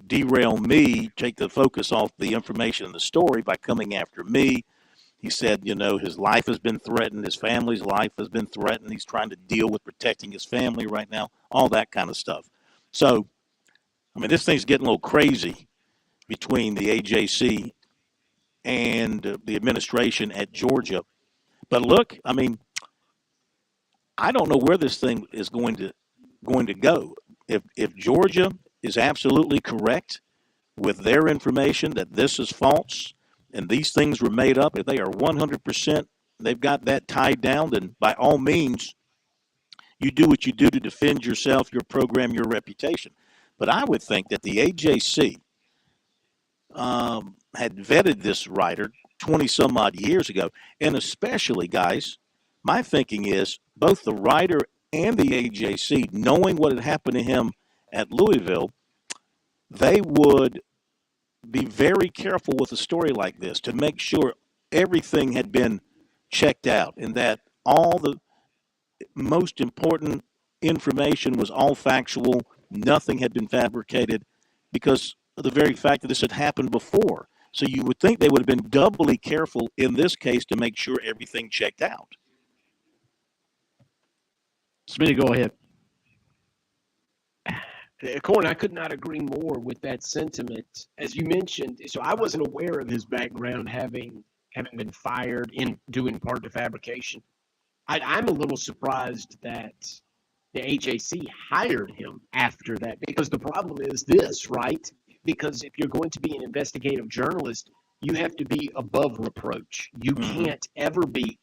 S4: derail me, take the focus off the information in the story by coming after me. He said, his life has been threatened. His family's life has been threatened. He's trying to deal with protecting his family right now, all that kind of stuff. So, I mean, this thing's getting a little crazy between the AJC and the administration at Georgia. But look, I mean, I don't know where this thing is going to go. If Georgia is absolutely correct with their information that this is false and these things were made up, if they are 100%, they've got that tied down, then by all means, you do what you do to defend yourself, your program, your reputation. But I would think that the AJC had vetted this writer 20-some-odd years ago. And especially, guys, my thinking is both the writer and the AJC, knowing what had happened to him at Louisville, they would be very careful with a story like this to make sure everything had been checked out and that all the most important information was all factual, nothing had been fabricated, because of the very fact that this had happened before. So you would think they would have been doubly careful in this case to make sure everything checked out.
S5: Smitty, go ahead.
S6: Corn, I could not agree more with that sentiment. As you mentioned, so I wasn't aware of his background having been fired in doing part of the fabrication. I'm a little surprised that the HAC hired him after that, because the problem is this, right? Because if you're going to be an investigative journalist, you have to be above reproach. You can't ever be.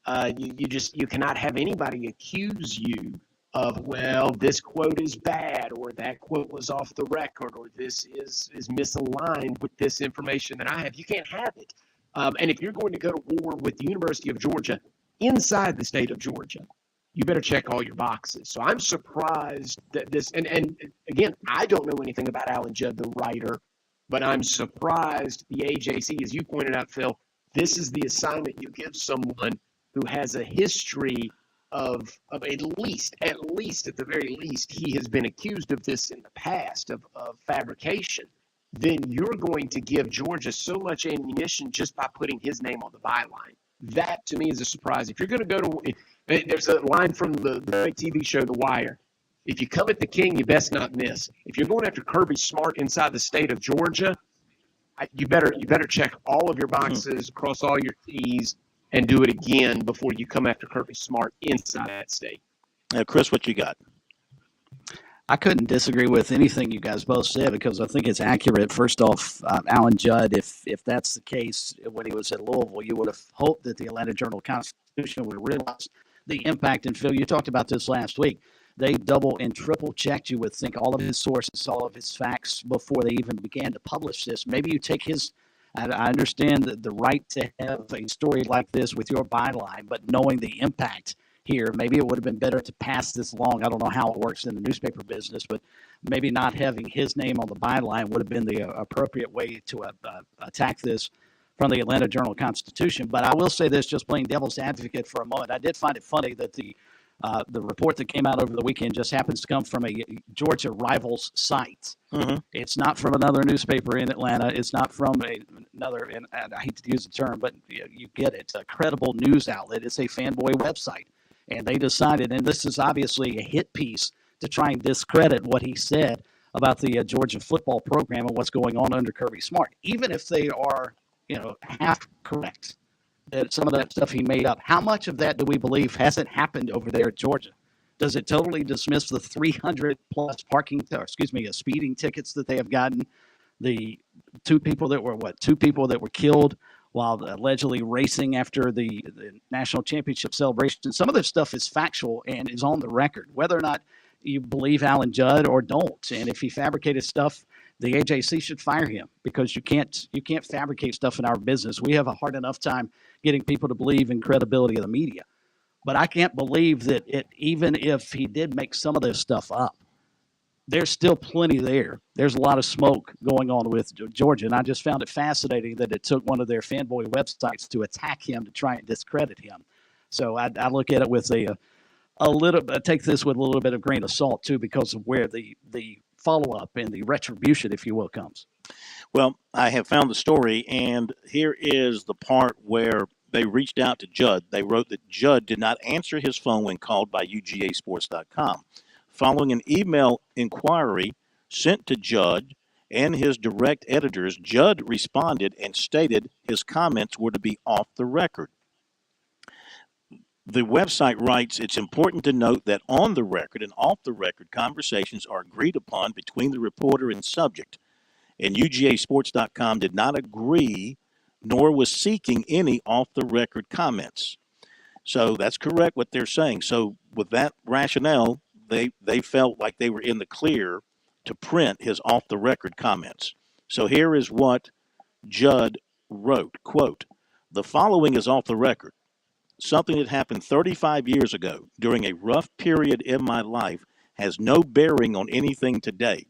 S6: You cannot have anybody accuse you of, well, this quote is bad, or that quote was off the record, or this is misaligned with this information that I have. You can't have it. And if you're going to go to war with the University of Georgia inside the state of Georgia, you better check all your boxes. So I'm surprised that this, and again, I don't know anything about Alan Judd, the writer, but I'm surprised the AJC, as you pointed out, Phil, this is the assignment you give someone who has a history of at the very least, he has been accused of this in the past, of fabrication. Then you're going to give Georgia so much ammunition just by putting his name on the byline. That, to me, is a surprise. If you're going to go to – there's a line from the great TV show The Wire. If you come at the king, you best not miss. If you're going after Kirby Smart inside the state of Georgia, you better check all of your boxes, cross all your T's, and do it again before you come after Kirby Smart inside that state.
S4: Chris, what you got?
S5: I couldn't disagree with anything you guys both said, because I think it's accurate. First off, Alan Judd, if that's the case, when he was at Louisville, you would have hoped that the Atlanta Journal-Constitution would realize the impact. And Phil, you talked about this last week. They double and triple checked, you would think, all of his sources, all of his facts before they even began to publish this. Maybe you take his – I understand the right to have a story like this with your byline, but knowing the impact here, maybe it would have been better to pass this along. I don't know how it works in the newspaper business, but maybe not having his name on the byline would have been the appropriate way to attack this from the Atlanta Journal-Constitution. But I will say this, just playing devil's advocate for a moment. I did find it funny that the report that came out over the weekend just happens to come from a Georgia Rivals site. It's not from another newspaper in Atlanta. It's not from another, and I hate to use the term, but you get it, a credible news outlet. It's a fanboy website. And they decided, and this is obviously a hit piece to try and discredit what he said about the Georgia football program and what's going on under Kirby Smart. Even if they are, half correct, that some of that stuff he made up, how much of that do we believe hasn't happened over there at Georgia? Does it totally dismiss the 300 plus speeding tickets that they have gotten? The two people that were killed while allegedly racing after the national championship celebration. Some of this stuff is factual and is on the record, whether or not you believe Alan Judd or don't. And if he fabricated stuff, the AJC should fire him, because you can't fabricate stuff in our business. We have a hard enough time getting people to believe in credibility of the media. But I can't believe that even if he did make some of this stuff up, there's still plenty there. There's a lot of smoke going on with Georgia, and I just found it fascinating that it took one of their fanboy websites to attack him, to try and discredit him. So I look at it with a little. I take this with a little bit of grain of salt too, because of where the follow-up and the retribution, if you will, comes.
S4: Well, I have found the story, and here is the part where they reached out to Judd. They wrote that Judd did not answer his phone when called by UGAsports.com. Following an email inquiry sent to Judd and his direct editors, Judd responded and stated his comments were to be off the record. The website writes, it's important to note that on the record and off the record conversations are agreed upon between the reporter and subject, and UGAsports.com did not agree nor was seeking any off the record comments. So that's correct what they're saying. So with that rationale, they felt like they were in the clear to print his off the record comments. So here is what Judd wrote, quote, "The following is off the record. Something that happened 35 years ago during a rough period in my life has no bearing on anything today.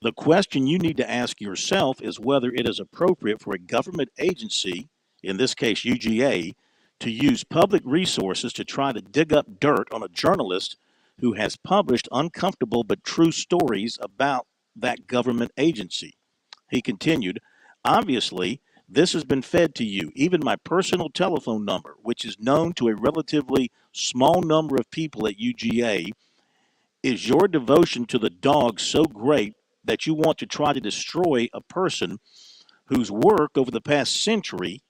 S4: The question you need to ask yourself is whether it is appropriate for a government agency, in this case UGA, to use public resources to try to dig up dirt on a journalist who has published uncomfortable but true stories about that government agency. He continued, obviously, this has been fed to you. Even my personal telephone number, which is known to a relatively small number of people at UGA, is your devotion to the dog so great that you want to try to destroy a person whose work over the past century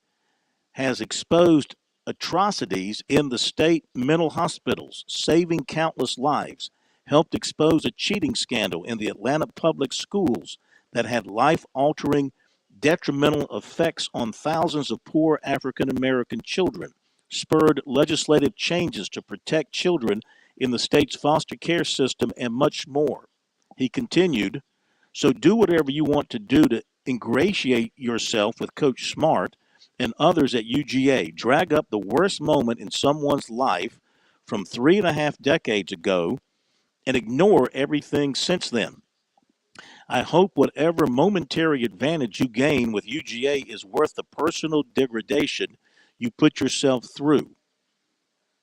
S4: has exposed atrocities in the state mental hospitals, saving countless lives, helped expose a cheating scandal in the Atlanta public schools that had life-altering detrimental effects on thousands of poor African American children, spurred legislative changes to protect children in the state's foster care system, and much more. He continued, so do whatever you want to do to ingratiate yourself with Coach Smart and others at UGA. Drag up the worst moment in someone's life from 3.5 decades ago and ignore everything since then. I hope whatever momentary advantage you gain with UGA is worth the personal degradation you put yourself through.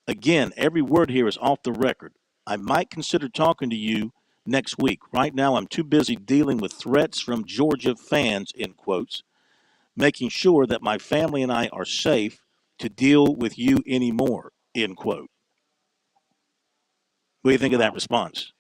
S4: Again, every word here is off the record. I might consider talking to you next week. Right now, I'm too busy dealing with threats from Georgia fans, in quotes, making sure that my family and I are safe to deal with you anymore, end quote. What do you think of that response?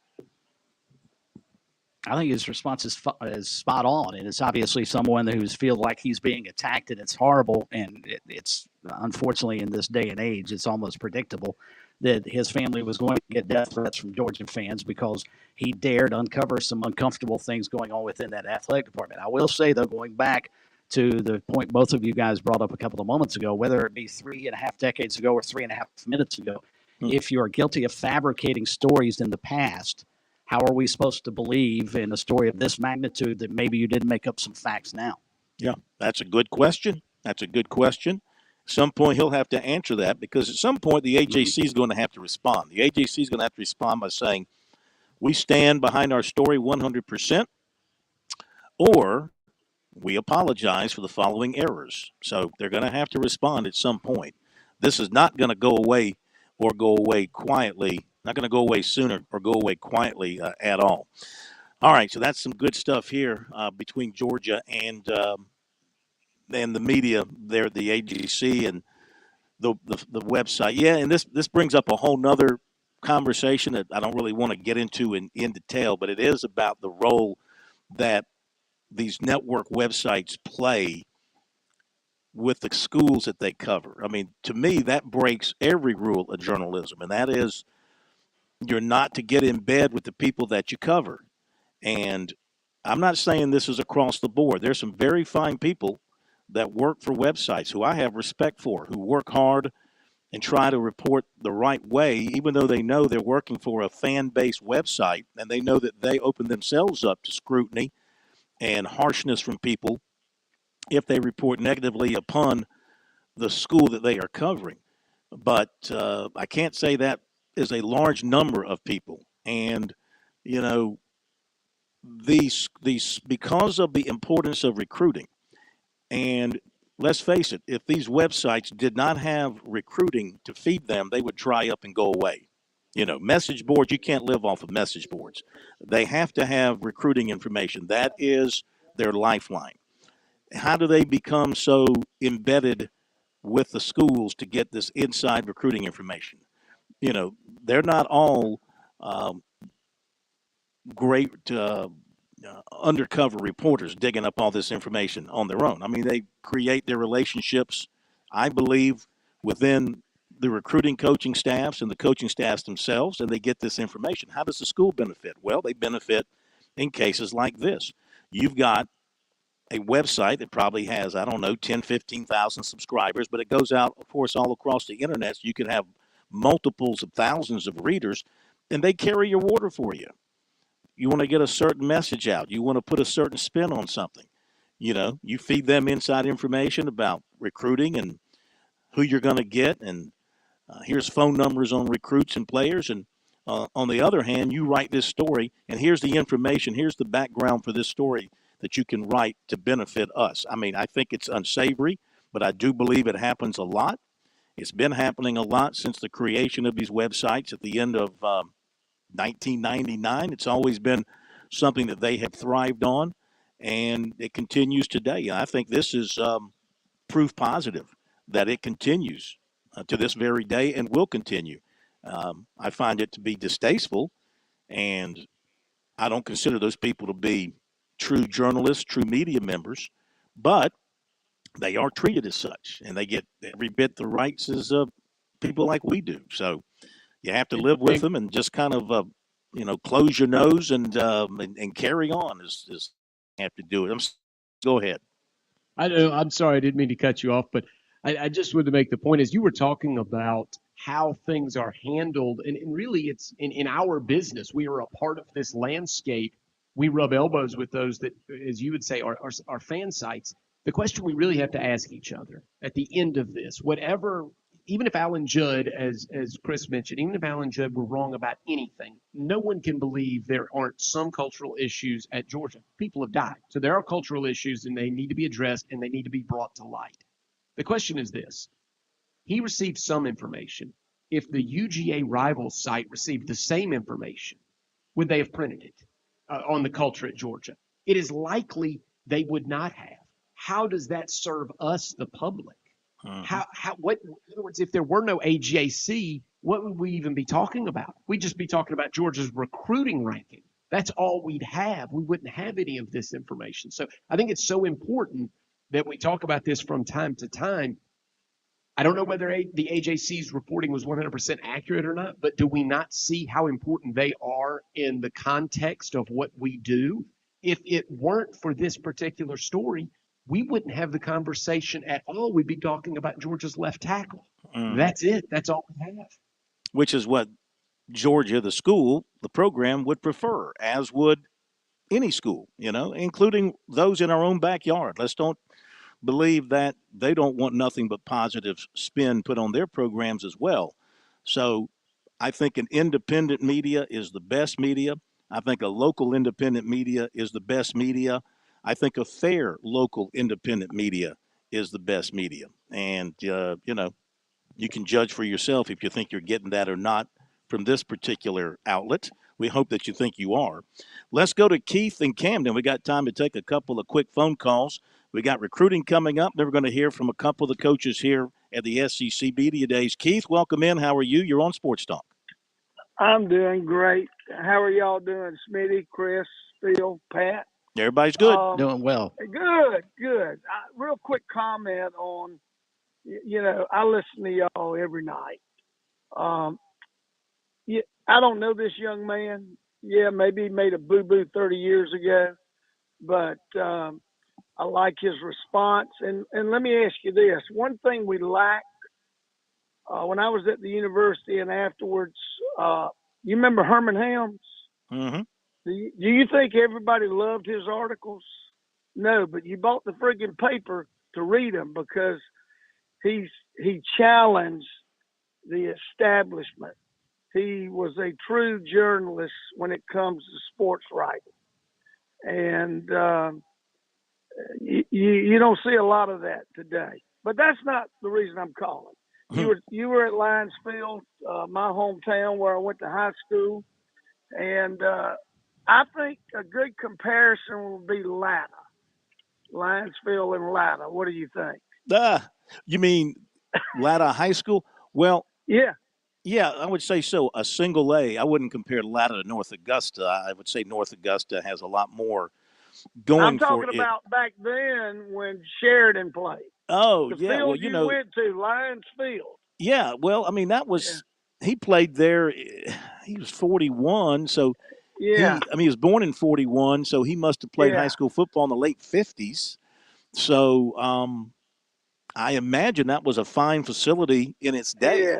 S5: I think his response is spot on, and it's obviously someone who's feels like he's being attacked, and it's horrible, and it's unfortunately in this day and age, it's almost predictable that his family was going to get death threats from Georgia fans because he dared uncover some uncomfortable things going on within that athletic department. I will say, though, going back to the point both of you guys brought up a couple of moments ago, whether it be 3.5 decades ago or 3.5 minutes ago, if you're guilty of fabricating stories in the past, how are we supposed to believe in a story of this magnitude that maybe you didn't make up some facts now?
S4: Yeah, that's a good question. That's a good question. At some point, he'll have to answer that because at some point, the AJC is going to have to respond. The AJC is going to have to respond by saying, we stand behind our story 100%, or we apologize for the following errors. So they're going to have to respond at some point. This is not going to go away or go away quietly. Not going to go away sooner or go away quietly at all. All right, so that's some good stuff here between Georgia and the media there at the AGC and the website. Yeah, and this brings up a whole nother conversation that I don't really want to get into in detail, but it is about the role that these network websites play with the schools that they cover. I mean, to me, that breaks every rule of journalism, and that is you're not to get in bed with the people that you cover. And I'm not saying this is across the board. There's some very fine people that work for websites who I have respect for, who work hard and try to report the right way, even though they know they're working for a fan-based website and they know that they open themselves up to scrutiny and harshness from people if they report negatively upon the school that they are covering. But I can't say that is a large number of people. And, you know, these because of the importance of recruiting, and let's face it, if these websites did not have recruiting to feed them, they would dry up and go away. You know, message boards, you can't live off of message boards. They have to have recruiting information. That is their lifeline. How do they become so embedded with the schools to get this inside recruiting information? You know, they're not all great undercover reporters digging up all this information on their own. I mean, they create their relationships, I believe, within the recruiting coaching staffs and the coaching staffs themselves, and they get this information. How does the school benefit? Well, they benefit in cases like this. You've got a website that probably has, 10, 15,000 subscribers, but it goes out, of course, all across the internet. So you can have multiples of thousands of readers, and they carry your water for you. You want to get a certain message out. You want to put a certain spin on something. You know, you feed them inside information about recruiting and who you're going to get, and here's phone numbers on recruits and players, and On the other hand, you write this story, and here's the information, here's the background for this story that you can write to benefit us. I mean, I think it's unsavory, but I do believe it happens a lot. It's been happening a lot since the creation of these websites at the end of 1999. It's always been something that they have thrived on, and it continues today. I think this is proof positive that it continues to this very day and will continue. I find it to be distasteful, and I don't consider those people to be true journalists, true media members, but they are treated as such, and they get every bit the rights as people like we do. So you have to live with them and just kind of, close your nose and carry on. Is have to do it. Go ahead.
S6: I know. I'm sorry, I didn't mean to cut you off, but I just wanted to make the point as you were talking about how things are handled, and really it's in our business. We are a part of this landscape. We rub elbows with those that, as you would say, are fan sites. The question we really have to ask each other at the end of this, whatever, even if Alan Judd, as Chris mentioned, even if Alan Judd were wrong about anything, no one can believe there aren't some cultural issues at Georgia. People have died. So there are cultural issues, and they need to be addressed, and they need to be brought to light. The question is this. He received some information. If the UGA rival site received the same information, would they have printed it on the culture at Georgia? It is likely they would not have. How does that serve us, the public? What, in other words, if there were no AJC, what would we even be talking about? We'd just be talking about Georgia's recruiting ranking. That's all we'd have. We wouldn't have any of this information. So I think it's so important that we talk about this from time to time. I don't know whether the AJC's reporting was 100% accurate or not, but do we not see how important they are in the context of what we do? If it weren't for this particular story, we wouldn't have the conversation at all. We'd be talking about Georgia's left tackle. That's it. That's all we have.
S4: Which is what Georgia, the school, the program would prefer, as would any school, including those in our own backyard. Let's don't believe that they don't want nothing but positive spin put on their programs as well. So I think an independent media is the best media. I think a local independent media is the best media. I think a fair local independent media is the best media. And, you can judge for yourself if you think you're getting that or not from this particular outlet. We hope that you think you are. Let's go to Keith in Camden. We got time to take a couple of quick phone calls. We got recruiting coming up. Then we're going to hear from a couple of the coaches here at the SEC Media Days. Keith, welcome in. How are you? You're on Sports Talk.
S2: I'm doing great. How are y'all doing, Smitty, Chris, Phil, Pat?
S4: Everybody's good.
S5: Doing well.
S2: Good. Real quick comment on, I listen to y'all every night. I don't know this young man. Yeah, maybe he made a boo-boo 30 years ago, but I like his response. And let me ask you this. One thing we lacked when I was at the university and afterwards, you remember Herman Helms?
S4: Mm-hmm.
S2: Do you think everybody loved his articles? No, but you bought the friggin' paper to read them because he challenged the establishment. He was a true journalist when it comes to sports writing. And you don't see a lot of that today. But that's not the reason I'm calling. You were at Lions Field, my hometown where I went to high school. And I think a good comparison would be Latta. Lionsfield and Latta. What do you think?
S4: You mean Latta High School? Well,
S2: yeah,
S4: I would say so. A single A. I wouldn't compare Latta to North Augusta. I would say North Augusta has a lot more going for it.
S2: I'm talking about back then when Sheridan played.
S4: Oh,
S2: the
S4: yeah.
S2: field
S4: Well,
S2: you went to, Lions Field.
S4: Yeah. Well, I mean, that was he played there. He was 41, so
S2: yeah.
S4: He was born in 41, so he must have played high school football in the late 50s. So I imagine that was a fine facility in its day.
S2: Yeah.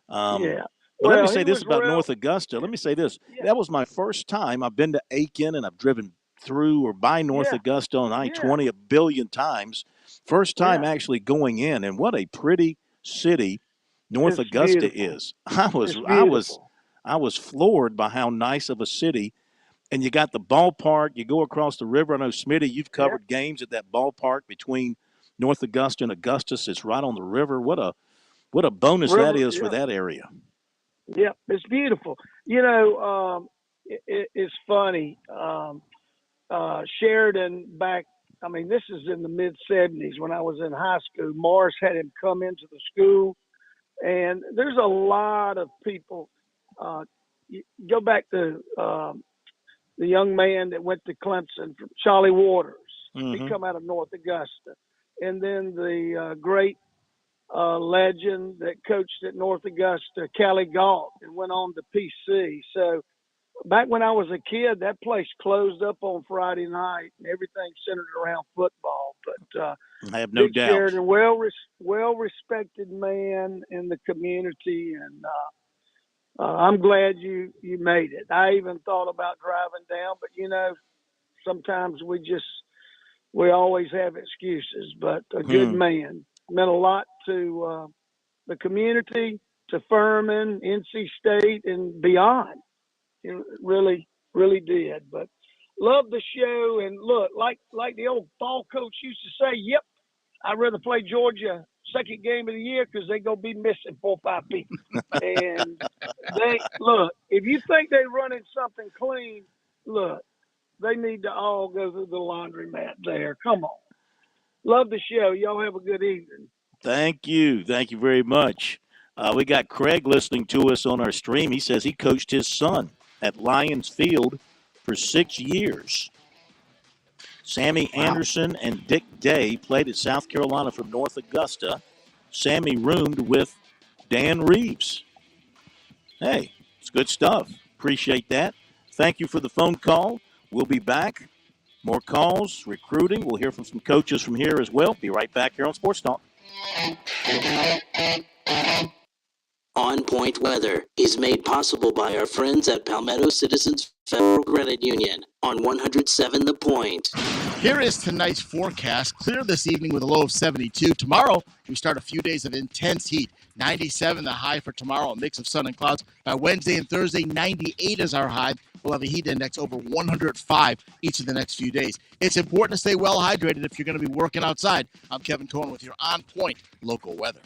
S4: But let me say this about North Augusta. Let me say this. Yeah. That was my first time. I've been to Aiken, and I've driven through or by North Augusta on I-20 a billion times. First time actually going in, and what a pretty city North Augusta is. I I was floored by how nice of a city. And you got the ballpark. You go across the river. I know, Smitty, you've covered games at that ballpark between North Augusta and Augustus. It's right on the river. What a bonus that is for that area.
S2: Yep, it's beautiful. It's funny. Sheridan back, this is in the mid-'70s when I was in high school. Morris had him come into the school, and there's a lot of people. Go back to the young man that went to Clemson, Charlie Waters.
S4: Mm-hmm.
S2: He come out of North Augusta. And then the great legend that coached at North Augusta, Callie Galt, and went on to PC. So back when I was a kid, that place closed up on Friday night, and everything centered around football. But
S4: I have no doubt.
S2: Sheridan, well-respected man in the community, and I'm glad you made it. I even thought about driving down, but sometimes we always have excuses. But a good man, meant a lot to the community, to Furman, NC State, and beyond. It really, really did. But love the show, and look, like the old ball coach used to say, "Yep, I'd rather play Georgia second game of the year because they're going to be missing 4 or 5 people." And if you think they're running something clean, they need to all go through the laundromat there. Come on. Love the show. Y'all have a good evening.
S4: Thank you. Thank you very much. We got Craig listening to us on our stream. He says he coached his son at Lions Field for 6 years. Sammy Anderson and Dick Day played at South Carolina from North Augusta. Sammy roomed with Dan Reeves. Hey, it's good stuff. Appreciate that. Thank you for the phone call. We'll be back. More calls, recruiting. We'll hear from some coaches from here as well. Be right back here on Sports Talk.
S20: On Point Weather is made possible by our friends at Palmetto Citizens Federal Credit Union on 107 The Point.
S1: Here is tonight's forecast. Clear this evening with a low of 72. Tomorrow, we start a few days of intense heat. 97 the high for tomorrow, a mix of sun and clouds. By Wednesday and Thursday, 98 is our high. We'll have a heat index over 105 each of the next few days. It's important to stay well hydrated if you're going to be working outside. I'm Kevin Cohen with your On Point local weather.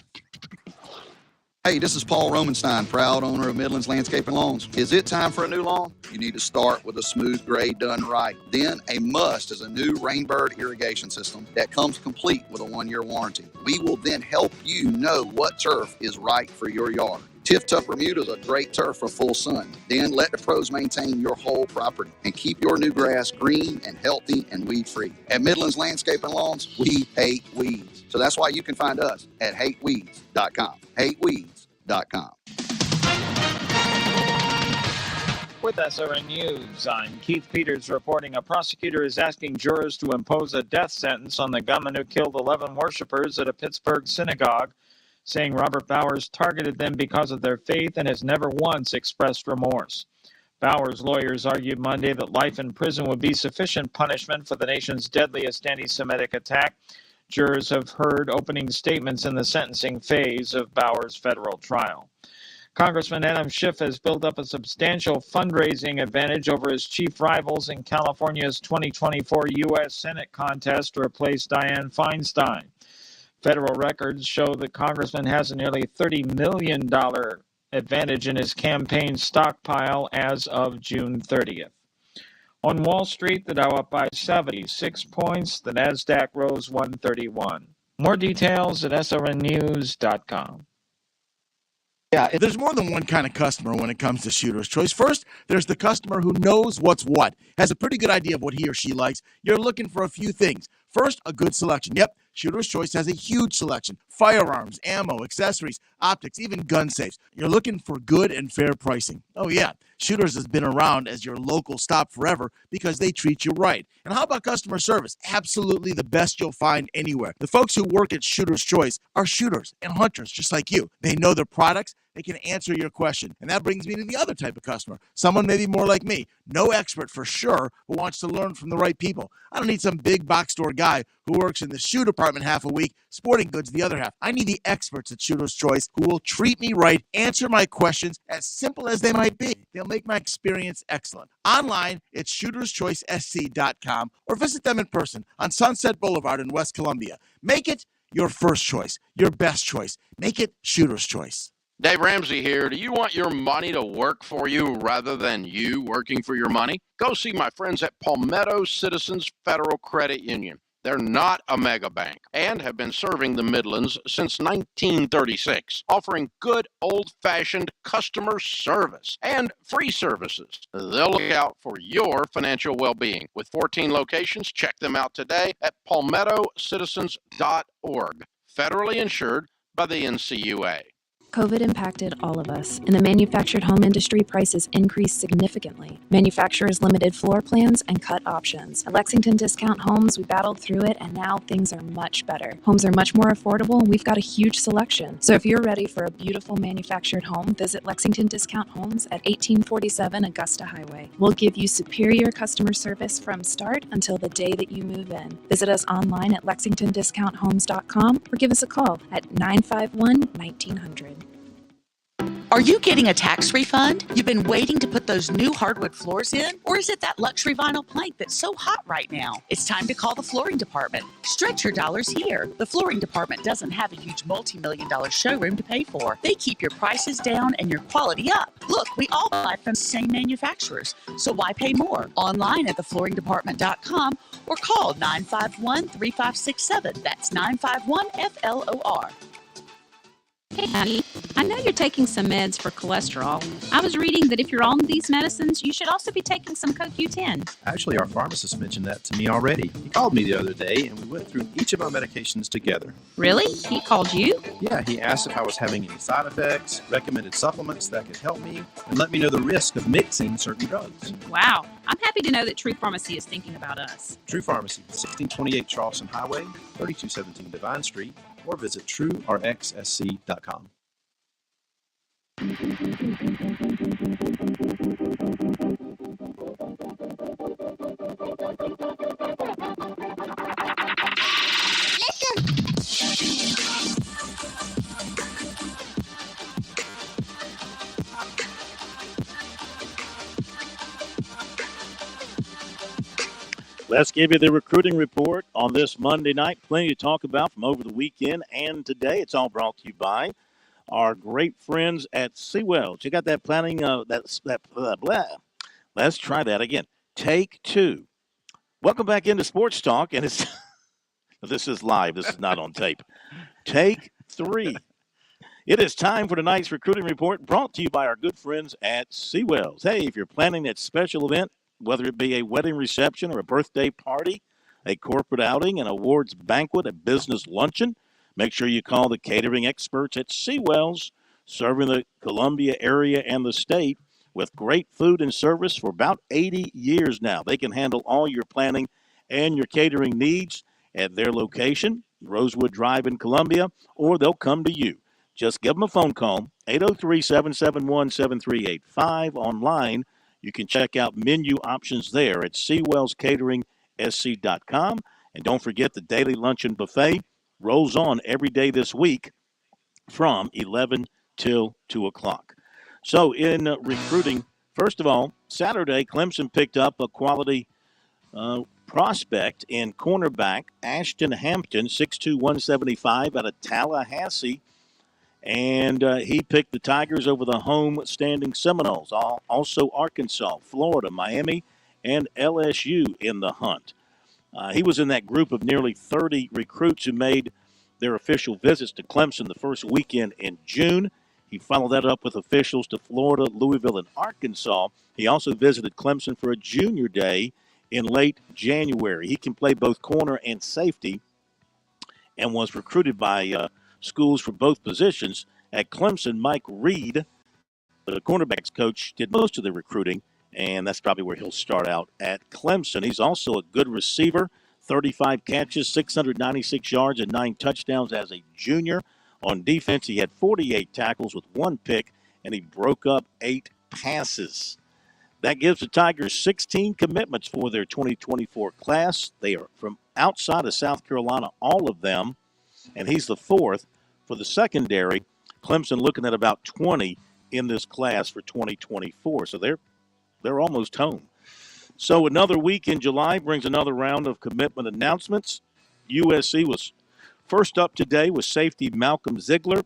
S9: Hey, this is Paul Romanstein, proud owner of Midlands Landscape and Lawns. Is it time for a new lawn? You need to start with a smooth grade done right. Then a must is a new Rainbird irrigation system that comes complete with a 1-year warranty. We will then help you know what turf is right for your yard. Tiff Tough Bermuda is a great turf for full sun. Then let the pros maintain your whole property and keep your new grass green and healthy and weed-free. At Midlands Landscape and Lawns, we hate weeds. So that's why you can find us at hateweeds.com. hateweeds.com.
S13: With SRN News, I'm Keith Peters reporting a prosecutor is asking jurors to impose a death sentence on the gunman who killed 11 worshipers at a Pittsburgh synagogue, saying Robert Bowers targeted them because of their faith and has never once expressed remorse. Bowers' lawyers argued Monday that life in prison would be sufficient punishment for the nation's deadliest anti-Semitic attack. Jurors have heard opening statements in the sentencing phase of Bowers' federal trial. Congressman Adam Schiff has built up a substantial fundraising advantage over his chief rivals in California's 2024 U.S. Senate contest to replace Dianne Feinstein. Federal records show that Congressman has a nearly $30 million advantage in his campaign stockpile as of June 30th. On Wall Street, the Dow up by 76 points. The NASDAQ rose 131. More details at srnnews.com.
S1: Yeah, there's more than one kind of customer when it comes to Shooter's Choice. First, there's the customer who knows what's what, has a pretty good idea of what he or she likes. You're looking for a few things. First, a good selection. Yep, Shooter's Choice has a huge selection. Firearms, ammo, accessories, optics, even gun safes. You're looking for good and fair pricing. Oh yeah, Shooters has been around as your local stop forever because they treat you right. And how about customer service? Absolutely the best you'll find anywhere. The folks who work at Shooter's Choice are shooters and hunters just like you. They know their products, They can answer your question. And that brings me to the other type of customer, someone maybe more like me, no expert for sure, who wants to learn from the right people. I don't need some big box store guy who works in the shoe department half a week, sporting goods the other half. I need the experts at Shooter's Choice who will treat me right, answer my questions as simple as they might be. They'll make my experience excellent. Online, it's shooterschoicesc.com or visit them in person on Sunset Boulevard in West Columbia. Make it your first choice, your best choice. Make it Shooter's Choice.
S8: Dave Ramsey here. Do you want your money to work for you rather than you working for your money? Go see my friends at Palmetto Citizens Federal Credit Union. They're not a mega bank and have been serving the Midlands since 1936, offering good old-fashioned customer service and free services. They'll look out for your financial well-being. With 14 locations, check them out today at palmettocitizens.org. Federally insured by the NCUA.
S22: COVID impacted all of us. In the manufactured home industry, prices increased significantly. Manufacturers limited floor plans and cut options. At Lexington Discount Homes, we battled through it, and now things are much better. Homes are much more affordable, and we've got a huge selection. So if you're ready for a beautiful manufactured home, visit Lexington Discount Homes at 1847 Augusta Highway. We'll give you superior customer service from start until the day that you move in. Visit us online at lexingtondiscounthomes.com or give us a call at 951-1900.
S23: Are you getting a tax refund? You've been waiting to put those new hardwood floors in? Or is it that luxury vinyl plank that's so hot right now? It's time to call the flooring department. Stretch your dollars here. The flooring department doesn't have a huge multi-million-dollar showroom to pay for. They keep your prices down and your quality up. Look, we all buy from the same manufacturers, so why pay more? Online at theflooringdepartment.com or call 951-3567. That's 951-FLOR.
S24: Hey, honey, I know you're taking some meds for cholesterol. I was reading that if you're on these medicines, you should also be taking some CoQ10.
S25: Actually, our pharmacist mentioned that to me already. He called me the other day, and we went through each of our medications together.
S24: Really? He called you?
S25: Yeah, he asked if I was having any side effects, recommended supplements that could help me, and let me know the risk of mixing certain drugs.
S24: Wow. I'm happy to know that True Pharmacy is thinking about us.
S25: True Pharmacy, 1628 Charleston Highway, 3217 Divine Street, or visit truerxsc.com.
S4: Let's give you the recruiting report on this Monday night. Plenty to talk about from over the weekend and today. It's all brought to you by our great friends at Seawell. Check out that planning. Let's try that again. Take two. Welcome back into Sports Talk, and it's this is live. This is not on tape. Take three. It is time for tonight's recruiting report, brought to you by our good friends at Seawells. Hey, if you're planning that special event, whether it be a wedding reception or a birthday party, a corporate outing, an awards banquet, a business luncheon, make sure you call the catering experts at Seawells, serving the Columbia area and the state with great food and service for about 80 years now. They can handle all your planning and your catering needs at their location, Rosewood Drive in Columbia, or they'll come to you. Just give them a phone call, 803-771-7385. Online, you can check out menu options there at SeawellsCateringSC.com. And don't forget the daily luncheon buffet rolls on every day this week from 11 till 2 o'clock. So in recruiting, first of all, Saturday, Clemson picked up a quality prospect in cornerback Ashton Hampton, 6'2", 175 out of Tallahassee. And he picked the Tigers over the home-standing Seminoles. Also Arkansas, Florida, Miami, and LSU in the hunt. He was in that group of nearly 30 recruits who made their official visits to Clemson the first weekend in June. He followed that up with officials to Florida, Louisville, and Arkansas. He also visited Clemson for a junior day in late January. He can play both corner and safety and was recruited by schools for both positions. At Clemson, Mike Reed, the cornerbacks coach, did most of the recruiting, and that's probably where he'll start out at Clemson. He's also a good receiver, 35 catches, 696 yards, and 9 touchdowns as a junior. On defense, he had 48 tackles with 1 pick, and he broke up 8 passes. That gives the Tigers 16 commitments for their 2024 class. They are from outside of South Carolina, all of them, and he's the 4th. For the secondary, Clemson looking at about 20 in this class for 2024. So they're almost home. So another week in July brings another round of commitment announcements. USC was first up today with safety Malcolm Ziegler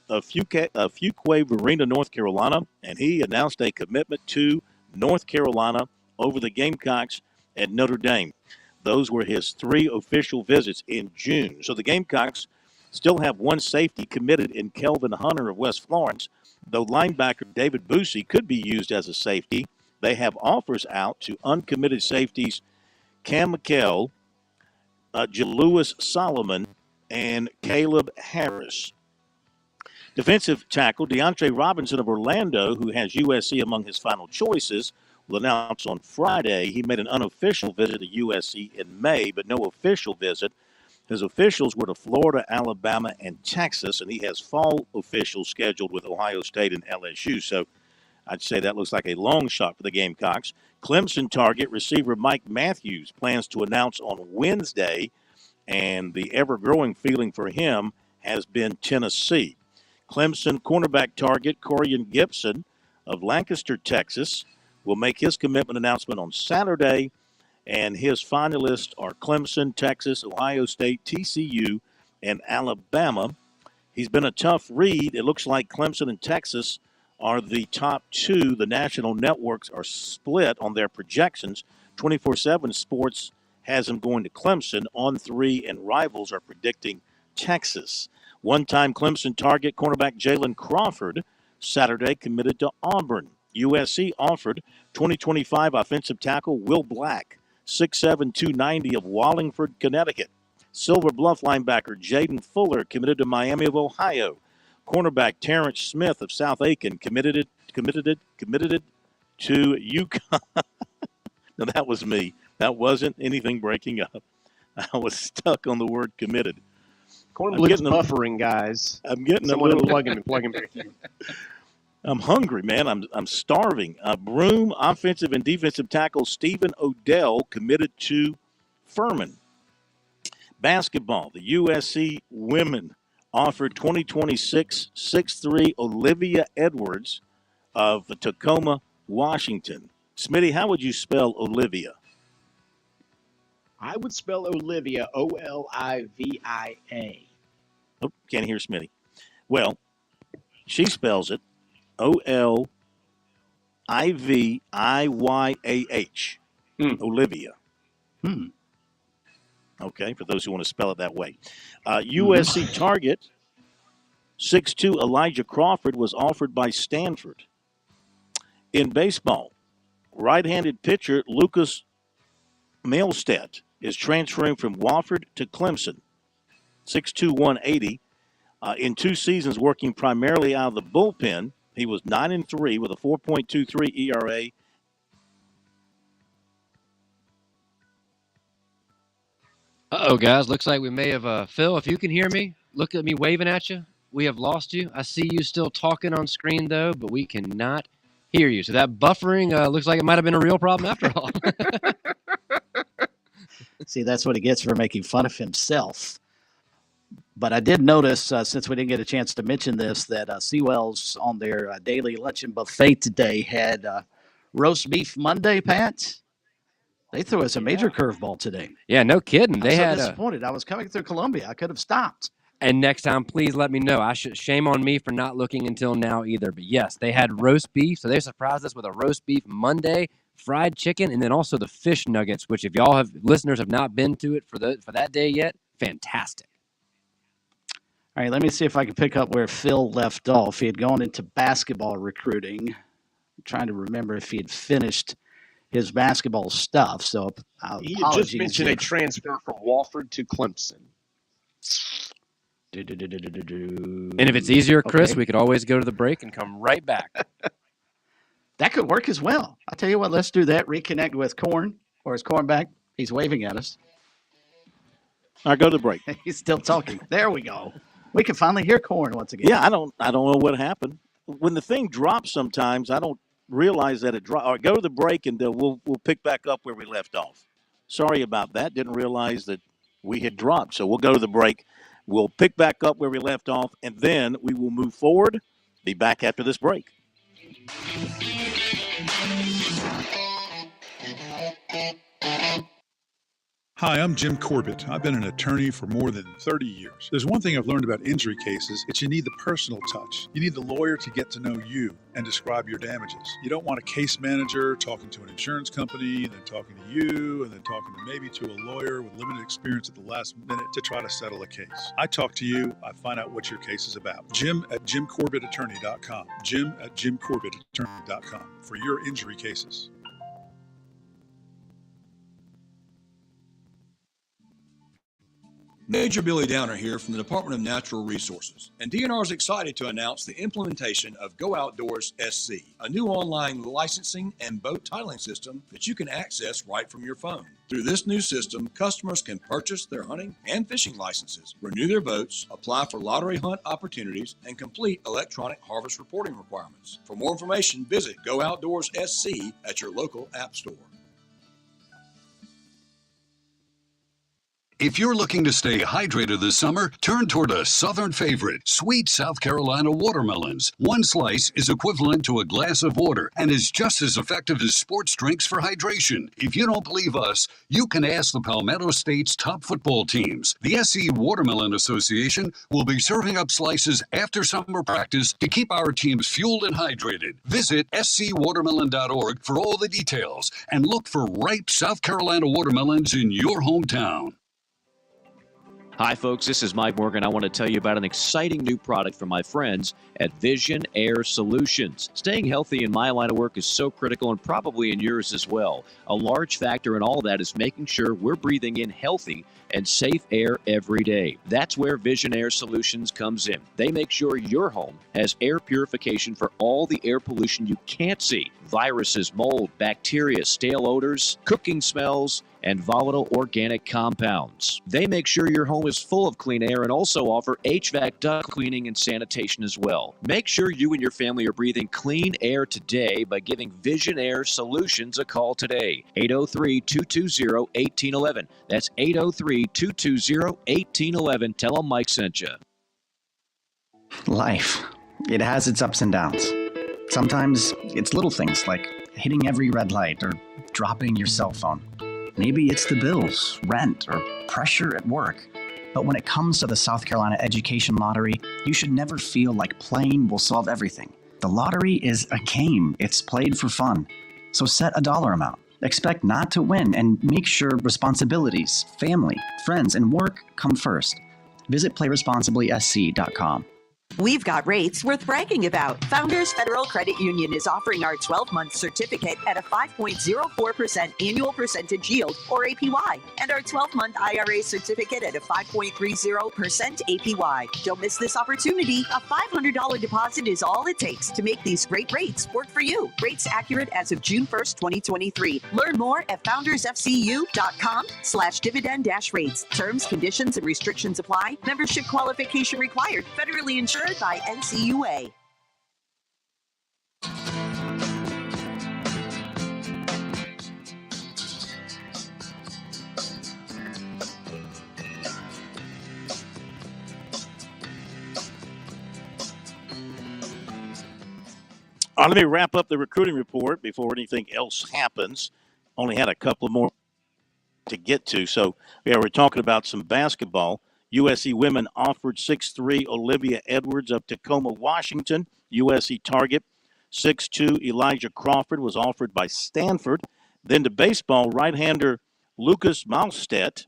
S4: of Fuquay Varina, North Carolina, and he announced a commitment to North Carolina over the Gamecocks at Notre Dame. Those were his 3 official visits in June. So the Gamecocks still have 1 safety committed in Kelvin Hunter of West Florence, though linebacker David Busey could be used as a safety. They have offers out to uncommitted safeties Cam McKell, Jalewis Solomon, and Caleb Harris. Defensive tackle DeAndre Robinson of Orlando, who has USC among his final choices, will announce on Friday. He made an unofficial visit to USC in May, but no official visit. His officials were to Florida, Alabama, and Texas, and he has fall officials scheduled with Ohio State and LSU. So I'd say that looks like a long shot for the Gamecocks. Clemson target receiver Mike Matthews plans to announce on Wednesday, and the ever-growing feeling for him has been Tennessee. Clemson cornerback target Corian Gibson of Lancaster, Texas, will make his commitment announcement on Saturday, and his finalists are Clemson, Texas, Ohio State, TCU, and Alabama. He's been a tough read. It looks like Clemson and Texas are the top 2. The national networks are split on their projections. 24/7 Sports has him going to Clemson. On3 and Rivals are predicting Texas. One-time Clemson target cornerback Jalen Crawford Saturday committed to Auburn. USC offered 2025 offensive tackle Will Black, 6'7", 290 of Wallingford, Connecticut. Silver Bluff linebacker Jaden Fuller committed to Miami of Ohio. Cornerback Terrence Smith of South Aiken committed to UConn. Now, that was me. That wasn't anything breaking up. I was stuck on the word committed.
S6: Cornblue's buffering, guys.
S4: I'm getting
S6: someone
S4: a little
S6: plugging with you.
S4: I'm hungry, man. I'm starving. Broome offensive and defensive tackle Stephen Odell committed to Furman. Basketball, the USC women offered 2026 6'3" Olivia Edwards of Tacoma, Washington. Smitty, how would you spell Olivia?
S6: I would spell Olivia Olivia.
S4: Oh, can't hear Smitty. Well, she spells it Oliviyah. Olivia. Okay, for those who want to spell it that way. USC target 6'2" Elijah Crawford was offered by Stanford. In baseball, right-handed pitcher Lucas Mailstedt is transferring from Wofford to Clemson. 6'2", 180. In 2 seasons working primarily out of the bullpen, he was 9-3 with a 4.23 ERA.
S10: Uh-oh, guys. Looks like we may have, Phil, if you can hear me, look at me waving at you. We have lost you. I see you still talking on screen, though, but we cannot hear you. So that buffering looks like it might have been a real problem after all.
S5: See, that's what he gets for making fun of himself. But I did notice, since we didn't get a chance to mention this, that Seawell's on their daily luncheon buffet today had roast beef Monday, Pat. They threw us a major curveball today.
S10: Yeah, no kidding.
S5: I'm so disappointed. I was coming through Columbia. I could have stopped.
S10: And next time, please let me know. Shame on me for not looking until now either. But yes, they had roast beef. So they surprised us with a roast beef Monday, fried chicken, and then also the fish nuggets, which if y'all listeners have not been to it for that day yet, fantastic.
S5: All right, let me see if I can pick up where Phil left off. He had gone into basketball recruiting. I'm trying to remember if he had finished his basketball stuff. So
S6: he had just mentioned a transfer from Wofford to Clemson.
S10: And if it's easier, Chris, we could always go to the break and come right back.
S5: That could work as well. I'll tell you what, let's do that. Reconnect with Corn, or is Corn back? He's waving at us.
S4: All right, go to the break.
S5: He's still talking. There we go. We can finally hear corn once again.
S4: Yeah, I don't know what happened. When the thing drops sometimes, I don't realize that it dropped. All right, go to the break, and we'll pick back up where we left off. Sorry about that. Didn't realize that we had dropped. So we'll go to the break. We'll pick back up where we left off, and then we will move forward. Be back after this break.
S11: Hi, I'm Jim Corbett. I've been an attorney for more than 30 years. There's one thing I've learned about injury cases. It's you need the personal touch. You need the lawyer to get to know you and describe your damages. You don't want a case manager talking to an insurance company and then talking to you and then talking to maybe to a lawyer with limited experience at the last minute to try to settle a case. I talk to you. I find out what your case is about. Jim at JimCorbettAttorney.com. Jim at JimCorbettAttorney.com for your injury cases.
S14: Major Billy Downer here from the Department of Natural Resources, and DNR is excited to announce the implementation of Go Outdoors SC, a new online licensing and boat titling system that you can access right from your phone. Through this new system, customers can purchase their hunting and fishing licenses, renew their boats, apply for lottery hunt opportunities, and complete electronic harvest reporting requirements. For more information, visit Go Outdoors SC at your local app store.
S7: If you're looking to stay hydrated this summer, turn toward a southern favorite, sweet South Carolina watermelons. One slice is equivalent to a glass of water and is just as effective as sports drinks for hydration. If you don't believe us, you can ask the Palmetto State's top football teams. The SC Watermelon Association will be serving up slices after summer practice to keep our teams fueled and hydrated. Visit scwatermelon.org for all the details and look for ripe South Carolina watermelons in your hometown.
S15: Hi, folks. This is Mike Morgan. I want to tell you about an exciting new product from my friends at Vision Air Solutions. Staying healthy in my line of work is so critical, and probably in yours as well. A large factor in all that is making sure we're breathing in healthy and safe air every day. That's where Vision Air Solutions comes in. They make sure your home has air purification for all the air pollution you can't see. Viruses, mold, bacteria, stale odors, cooking smells, and volatile organic compounds. They make sure your home is full of clean air and also offer HVAC duct cleaning and sanitation as well. Make sure you and your family are breathing clean air today by giving Vision Air Solutions a call today. 803-220-1811. That's 803-220-1811. Tell them Mike sent you.
S16: Life, it has its ups and downs. Sometimes it's little things like hitting every red light or dropping your cell phone. Maybe it's the bills, rent, or pressure at work. But when it comes to the South Carolina Education Lottery, you should never feel like playing will solve everything. The lottery is a game. It's played for fun. So set a dollar amount. Expect not to win and make sure responsibilities, family, friends, and work come first. Visit playresponsiblysc.com.
S18: We've got rates worth bragging about. Founders Federal Credit Union is offering our 12-month certificate at a 5.04% annual percentage yield, or APY, and our 12-month IRA certificate at a 5.30% APY. Don't miss this opportunity. A $500 deposit is all it takes to make these great rates work for you. Rates accurate as of June 1st, 2023. Learn more at foundersfcu.com/dividend-rates. Terms, conditions, and restrictions apply. Membership qualification required. Federally insured by NCUA.
S4: Let me wrap up the recruiting report before anything else happens. Only had a couple more to get to. So, yeah, we're talking about some basketball. USC women offered 6'3" Olivia Edwards of Tacoma, Washington. USC target 6'2" Elijah Crawford was offered by Stanford. Then to baseball, right-hander Lucas Malstedt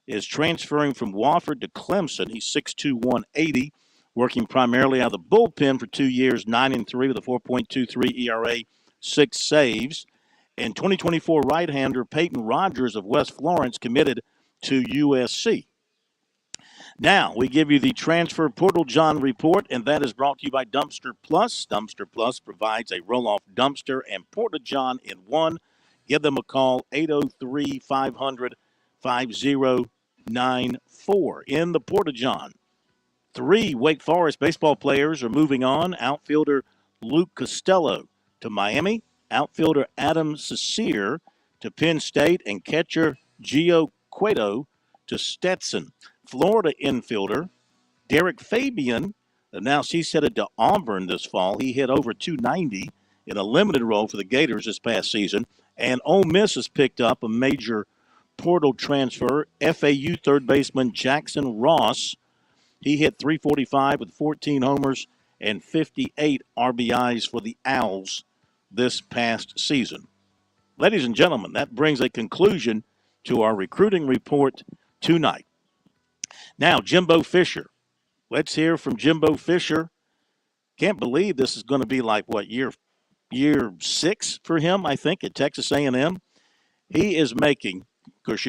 S4: is transferring from Wofford to Clemson. He's 6'2", 180, working primarily out of the bullpen for 2 years, 9-3 with a 4.23 ERA, 6 saves. And 2024 right-hander Peyton Rogers of West Florence committed to USC. Now, we give you the Transfer Portal John report, and that is brought to you by Dumpster Plus. Dumpster Plus provides a roll-off dumpster and Porta-John in one. Give them a call, 803-500-5094. In the Porta-John, 3 Wake Forest baseball players are moving on. Outfielder Luke Costello to Miami, outfielder Adam Cecere to Penn State, and catcher Gio Cueto to Stetson. Florida infielder Derek Fabian announced he's headed to Auburn this fall. He hit over 290 in a limited role for the Gators this past season. And Ole Miss has picked up a major portal transfer, FAU third baseman Jackson Ross. He hit 345 with 14 homers and 58 RBIs for the Owls this past season. Ladies and gentlemen, that brings a conclusion to our recruiting report tonight. Now, Jimbo Fisher. Let's hear from Jimbo Fisher. Can't believe this is going to be like, what, year 6 for him, I think, at Texas A&M. He is making, of course,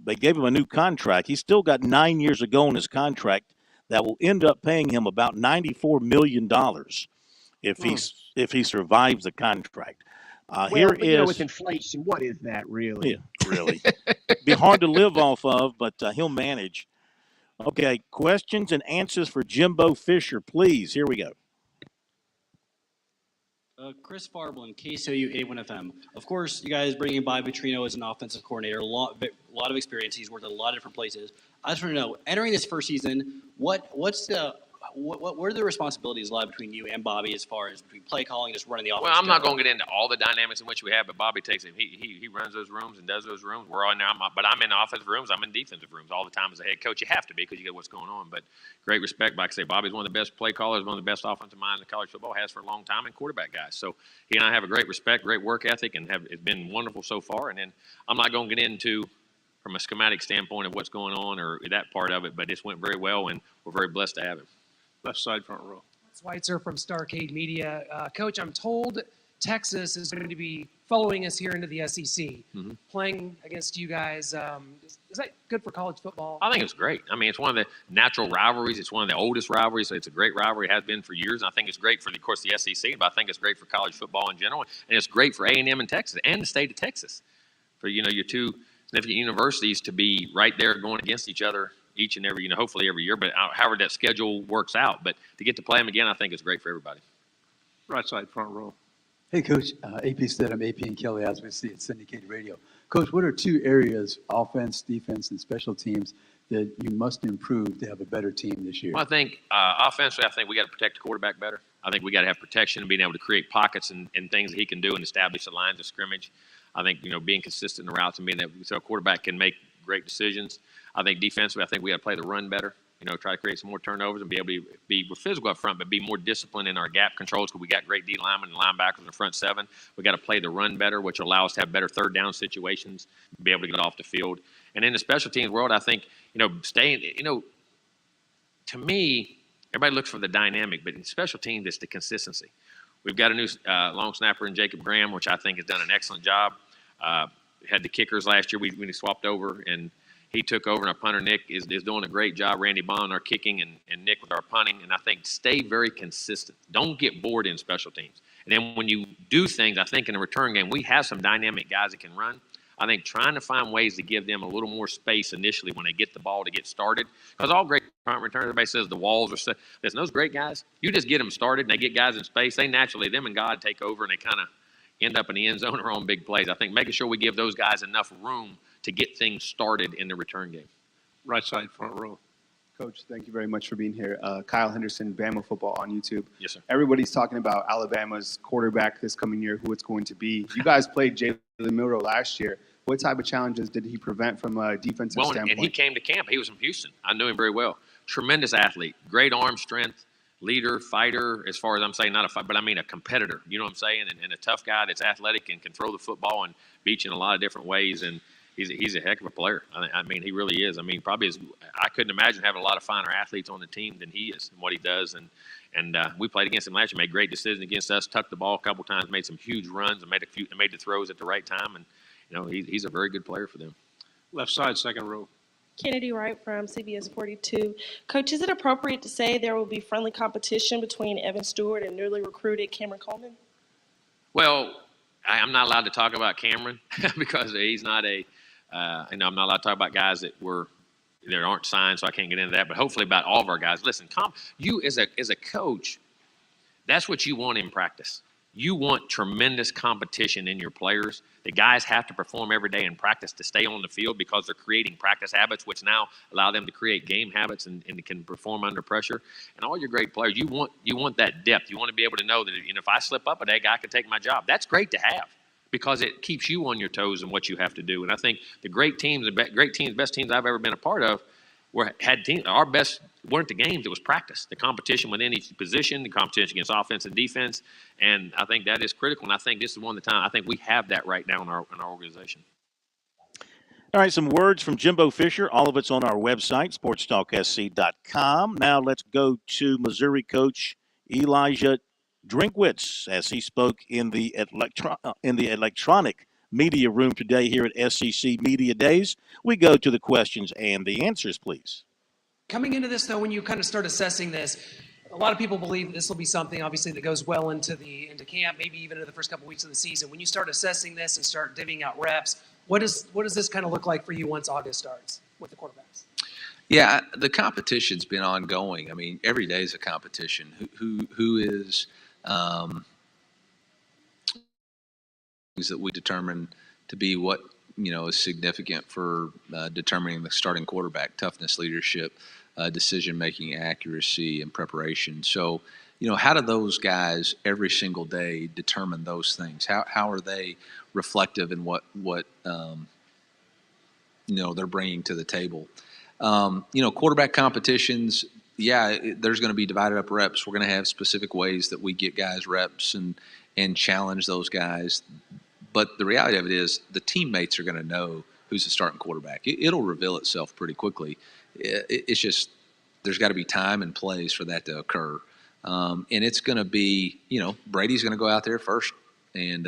S4: they gave him a new contract. He's still got 9 years to go in his contract that will end up paying him about $94 million if he survives the contract.
S6: With inflation, what is that really?
S4: Yeah, really. Be hard to live off of, but he'll manage. Okay, questions and answers for Jimbo Fisher, please. Here we go.
S3: Chris Farblin, KSOU 81 FM. Of course, you guys bringing in Bobby Petrino as an offensive coordinator, a lot of experience. He's worked at a lot of different places. I just want to know, entering this first season, what are the responsibilities lie between you and Bobby as far as between play calling, just running the offense?
S12: Well, I'm not going to get into all the dynamics in which we have, but Bobby takes it. He runs those rooms and does those rooms. We're all now, but I'm in offensive rooms. I'm in defensive rooms all the time as a head coach. You have to be because you get what's going on. But great respect. Like I say, Bobby's one of the best play callers, one of the best offensive minds that college football has for a long time, and quarterback guys. So he and I have a great respect, great work ethic, and it's been wonderful so far. And then I'm not going to get into from a schematic standpoint of what's going on or that part of it, but it's went very well, and we're very blessed to have him.
S17: Left side, front row.
S19: Schweitzer from Starcade Media. Coach, I'm told Texas is going to be following us here into the SEC, playing against you guys. Is that good for college football?
S12: I think it's great. I mean, it's one of the natural rivalries. It's one of the oldest rivalries. So it's a great rivalry. It has been for years. And I think it's great for, of course, the SEC, but I think it's great for college football in general. And it's great for A&M and Texas and the state of Texas for, your two significant universities to be right there going against each other each and every, hopefully every year, but however that schedule works out. But to get to play them again, I think it's great for everybody.
S17: Right side, front row.
S21: Hey, Coach. AP Stidham, AP and Kelly, as we see it, syndicated radio. Coach, what are 2 areas, offense, defense, and special teams, that you must improve to have a better team this year?
S12: Well, I think offensively, I think we got to protect the quarterback better. I think we got to have protection and being able to create pockets and things that he can do and establish the lines of scrimmage. I think, being consistent in the routes and being able so a quarterback can make great decisions. I think defensively, I think we got to play the run better. Try to create some more turnovers and be able to be physical up front, but be more disciplined in our gap controls because we got great D linemen and linebackers in the front 7. We got to play the run better, which will allow us to have better third down situations, be able to get off the field. And in the special teams world, I think, to me, everybody looks for the dynamic, but in special teams, it's the consistency. We've got a new long snapper in Jacob Graham, which I think has done an excellent job. Had the kickers last year. We swapped over, and he took over, and our punter, Nick, is doing a great job. Randy Bond, our kicking, and Nick with our punting. And I think stay very consistent. Don't get bored in special teams. And then when you do things, I think in the return game, we have some dynamic guys that can run. I think trying to find ways to give them a little more space initially when they get the ball to get started. Because all great punt returners, everybody says the walls are set. Listen, those great guys, you just get them started, and they get guys in space. They naturally, them and God take over, and they kind of end up in the end zone or on big plays. I think making sure we give those guys enough room to get things started in the return game.
S17: Right side, front row.
S26: Coach, thank you very much for being here. Kyle Henderson, Bama Football on YouTube.
S12: Yes, sir.
S26: Everybody's talking about Alabama's quarterback this coming year, who it's going to be. You guys played Jalen Milroe last year. What type of challenges did he prevent from a defensive standpoint?
S12: And he came to camp. He was from Houston. I knew him very well. Tremendous athlete, great arm strength, leader, fighter, as far as I'm saying, not a fight, but I mean a competitor. You know what I'm saying? And a tough guy that's athletic and can throw the football and beat you in a lot of different ways. And he's a heck of a player. I mean, he really is. I mean, I couldn't imagine having a lot of finer athletes on the team than he is and what he does. And we played against him last year, made great decisions against us, tucked the ball a couple times, made some huge runs, and made the throws at the right time. And he's a very good player for them.
S17: Left side, second row.
S27: Kennedy Wright from CBS 42. Coach, is it appropriate to say there will be friendly competition between Evan Stewart and newly recruited Cameron Coleman?
S12: Well, I'm not allowed to talk about Cameron because he's not I'm not allowed to talk about guys that there aren't signs, so I can't get into that. But hopefully, about all of our guys. Listen, you as a coach, that's what you want in practice. You want tremendous competition in your players. The guys have to perform every day in practice to stay on the field because they're creating practice habits, which now allow them to create game habits and can perform under pressure. And all your great players, you want that depth. You want to be able to know that if I slip up a day, guy can take my job. That's great to have because it keeps you on your toes and what you have to do. And I think the best teams I've ever been a part of, our best weren't the games, it was practice, the competition within each position, the competition against offense and defense. And I think that is critical. And I think this is one of the times I think we have that right now in our organization.
S4: All right, some words from Jimbo Fisher. All of it's on our website, SportsTalkSC.com. Now let's go to Missouri coach Elijah Drinkwitz as he spoke in the electronic media room today here at SEC Media Days. We go to the questions and the answers, please.
S19: Coming into this, though, when you kind of start assessing this, a lot of people believe this will be something, obviously, that goes well into camp, maybe even into the first couple weeks of the season. When you start assessing this and start divvying out reps, what does this kind of look like for you once August starts with the quarterbacks?
S1: Yeah, the competition's been ongoing. I mean, every day is a competition. Who is things that we determine to be what is significant for determining the starting quarterback: toughness, leadership, decision-making, accuracy, and preparation. So, how do those guys every single day determine those things? How are they reflective in what they're bringing to the table? Quarterback competitions, there's going to be divided up reps. We're going to have specific ways that we get guys reps and challenge those guys. But the reality of it is the teammates are going to know who's the starting quarterback. It'll reveal itself pretty quickly. It's just there's got to be time and plays for that to occur. And it's going to be, Brady's going to go out there first, and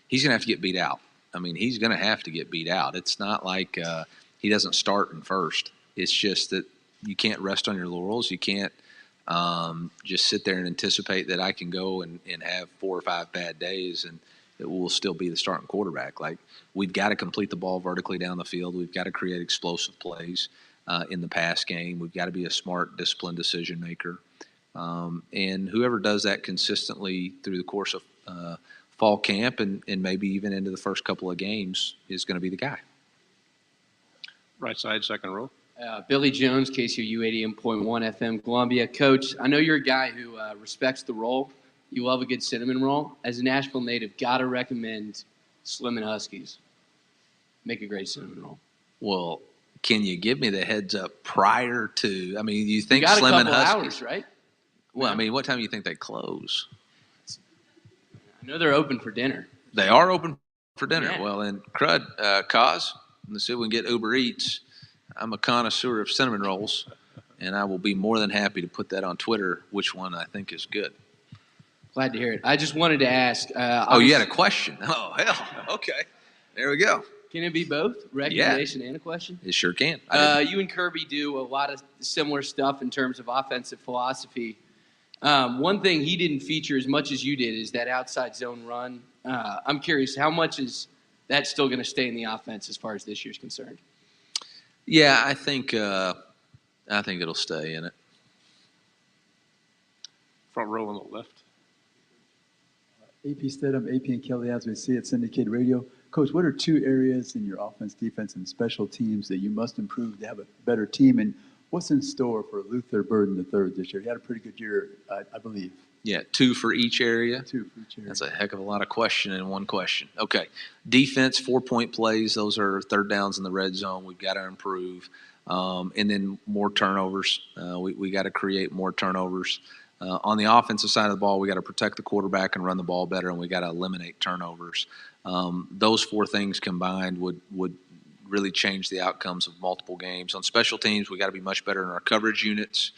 S1: he's going to have to get beat out. I mean, he's going to have to get beat out. It's not like he doesn't start in first. It's just that you can't rest on your laurels. You can't just sit there and anticipate that I can go and have 4 or 5 bad days and it will still be the starting quarterback. Like, we've got to complete the ball vertically down the field. We've got to create explosive plays in the pass game. We've got to be a smart, disciplined decision maker. And whoever does that consistently through the course of fall camp and maybe even into the first couple of games is going to be the guy.
S17: Right side, second row.
S2: Billy Jones, KCOU 88.1 FM, Columbia. Coach, I know you're a guy who respects the roll. You love a good cinnamon roll. As a Nashville native, got to recommend Slim and Huskies. Make a great cinnamon roll.
S1: Well, can you give me the heads up prior to? I mean, you think
S2: you got
S1: Slim
S2: a
S1: and
S2: couple
S1: Huskies?
S2: hours, right?
S1: Well, I mean, what time do you think they close?
S2: I know they're open for dinner.
S1: They are open for dinner.
S2: Yeah.
S1: Well, then, Cause, let's see if we can get Uber Eats. I'm a connoisseur of cinnamon rolls, and I will be more than happy to put that on Twitter, which one I think is good.
S2: Glad to hear it. I just wanted to ask.
S1: You had a question? Oh, hell. Okay. There we go.
S2: Can it be both? Recommendation and a question?
S1: It sure can.
S2: You and Kirby do a lot of similar stuff in terms of offensive philosophy. One thing he didn't feature as much as you did is that outside zone run. I'm curious, how much is that still going to stay in the offense as far as this year's concerned?
S1: Yeah, I think it'll stay in it.
S17: Front row on the left.
S21: AP Stidham, AP and Kelly, as we see it, syndicated radio. Coach, what are 2 areas in your offense, defense, and special teams that you must improve to have a better team? And what's in store for Luther Burden III this year? He had a pretty good year, I believe.
S1: Yeah, 2 for each area.
S21: 2 for each area.
S1: That's a heck of a lot of question in one question. Okay, defense, 4-point plays. Those are third downs in the red zone. We've got to improve. And then more turnovers. We got to create more turnovers. On the offensive side of the ball, we got to protect the quarterback and run the ball better, and we got to eliminate turnovers. Those 4 things combined would really change the outcomes of multiple games. On special teams, we got to be much better in our coverage units.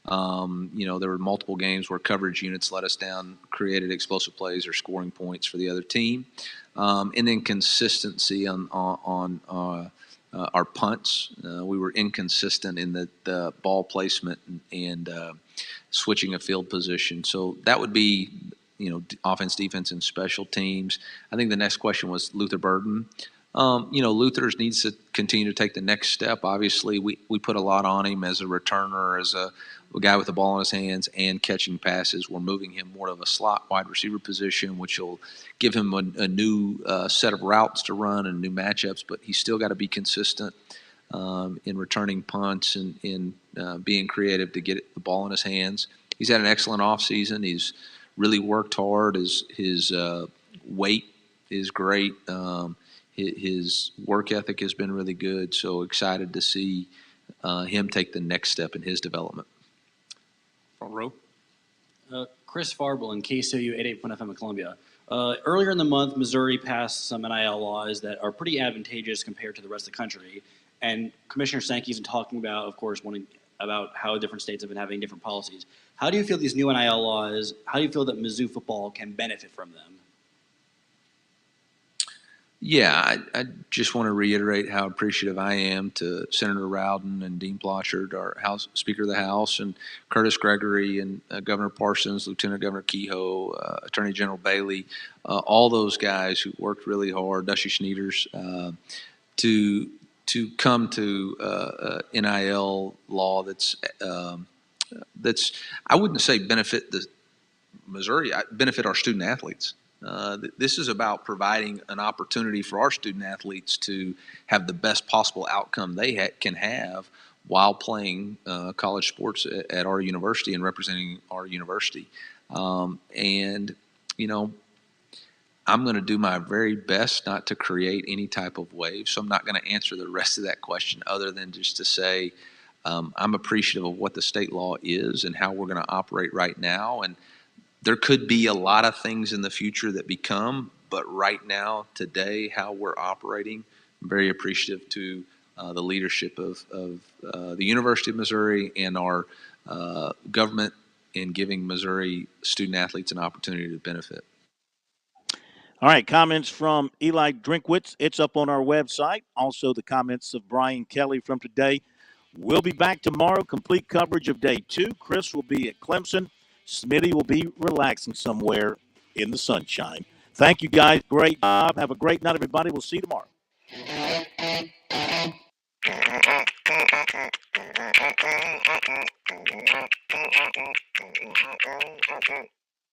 S1: There were multiple games where coverage units let us down, created explosive plays or scoring points for the other team. And then consistency on our punts. We were inconsistent in the ball placement and switching a field position. So that would be, offense, defense, and special teams. I think the next question was Luther Burden. Luthers needs to continue to take the next step. Obviously, we put a lot on him as a returner, as a guy with the ball in his hands and catching passes. We're moving him more of a slot wide receiver position, which will give him a new set of routes to run and new matchups. But he's still got to be consistent in returning punts and in being creative to get the ball in his hands. He's had an excellent offseason. He's really worked hard. His weight is great. His work ethic has been really good. So excited to see him take the next step in his development.
S17: Front row.
S3: Chris Farble in KCOU 88.1 FM in Columbia. Earlier in the month, Missouri passed some NIL laws that are pretty advantageous compared to the rest of the country. And Commissioner Sankey's been talking about, of course, about how different states have been having different policies. How do you feel these new NIL laws, how do you feel that Mizzou football can benefit from them?
S1: Yeah, I just want to reiterate how appreciative I am to Senator Rowden and Dean Blanchard, our House Speaker of the House, and Curtis Gregory and Governor Parsons, Lieutenant Governor Kehoe, Attorney General Bailey, all those guys who worked really hard, Dusty Schneiders, to come to NIL law that's I wouldn't say benefit the Missouri, benefit our student athletes. This is about providing an opportunity for our student athletes to have the best possible outcome they can have while playing college sports at our university and representing our university. And, I'm going to do my very best not to create any type of wave. So I'm not going to answer the rest of that question other than just to say I'm appreciative of what the state law is and how we're going to operate right now. And there could be a lot of things in the future that become, but right now, today, how we're operating, I'm very appreciative to the leadership of the University of Missouri and our government in giving Missouri student athletes an opportunity to benefit.
S4: All right, comments from Eli Drinkwitz. It's up on our website. Also, the comments of Brian Kelly from today. We'll be back tomorrow. Complete coverage of day 2. Chris will be at Clemson. Smitty will be relaxing somewhere in the sunshine. Thank you, guys. Great job. Have a great night, everybody. We'll see you tomorrow.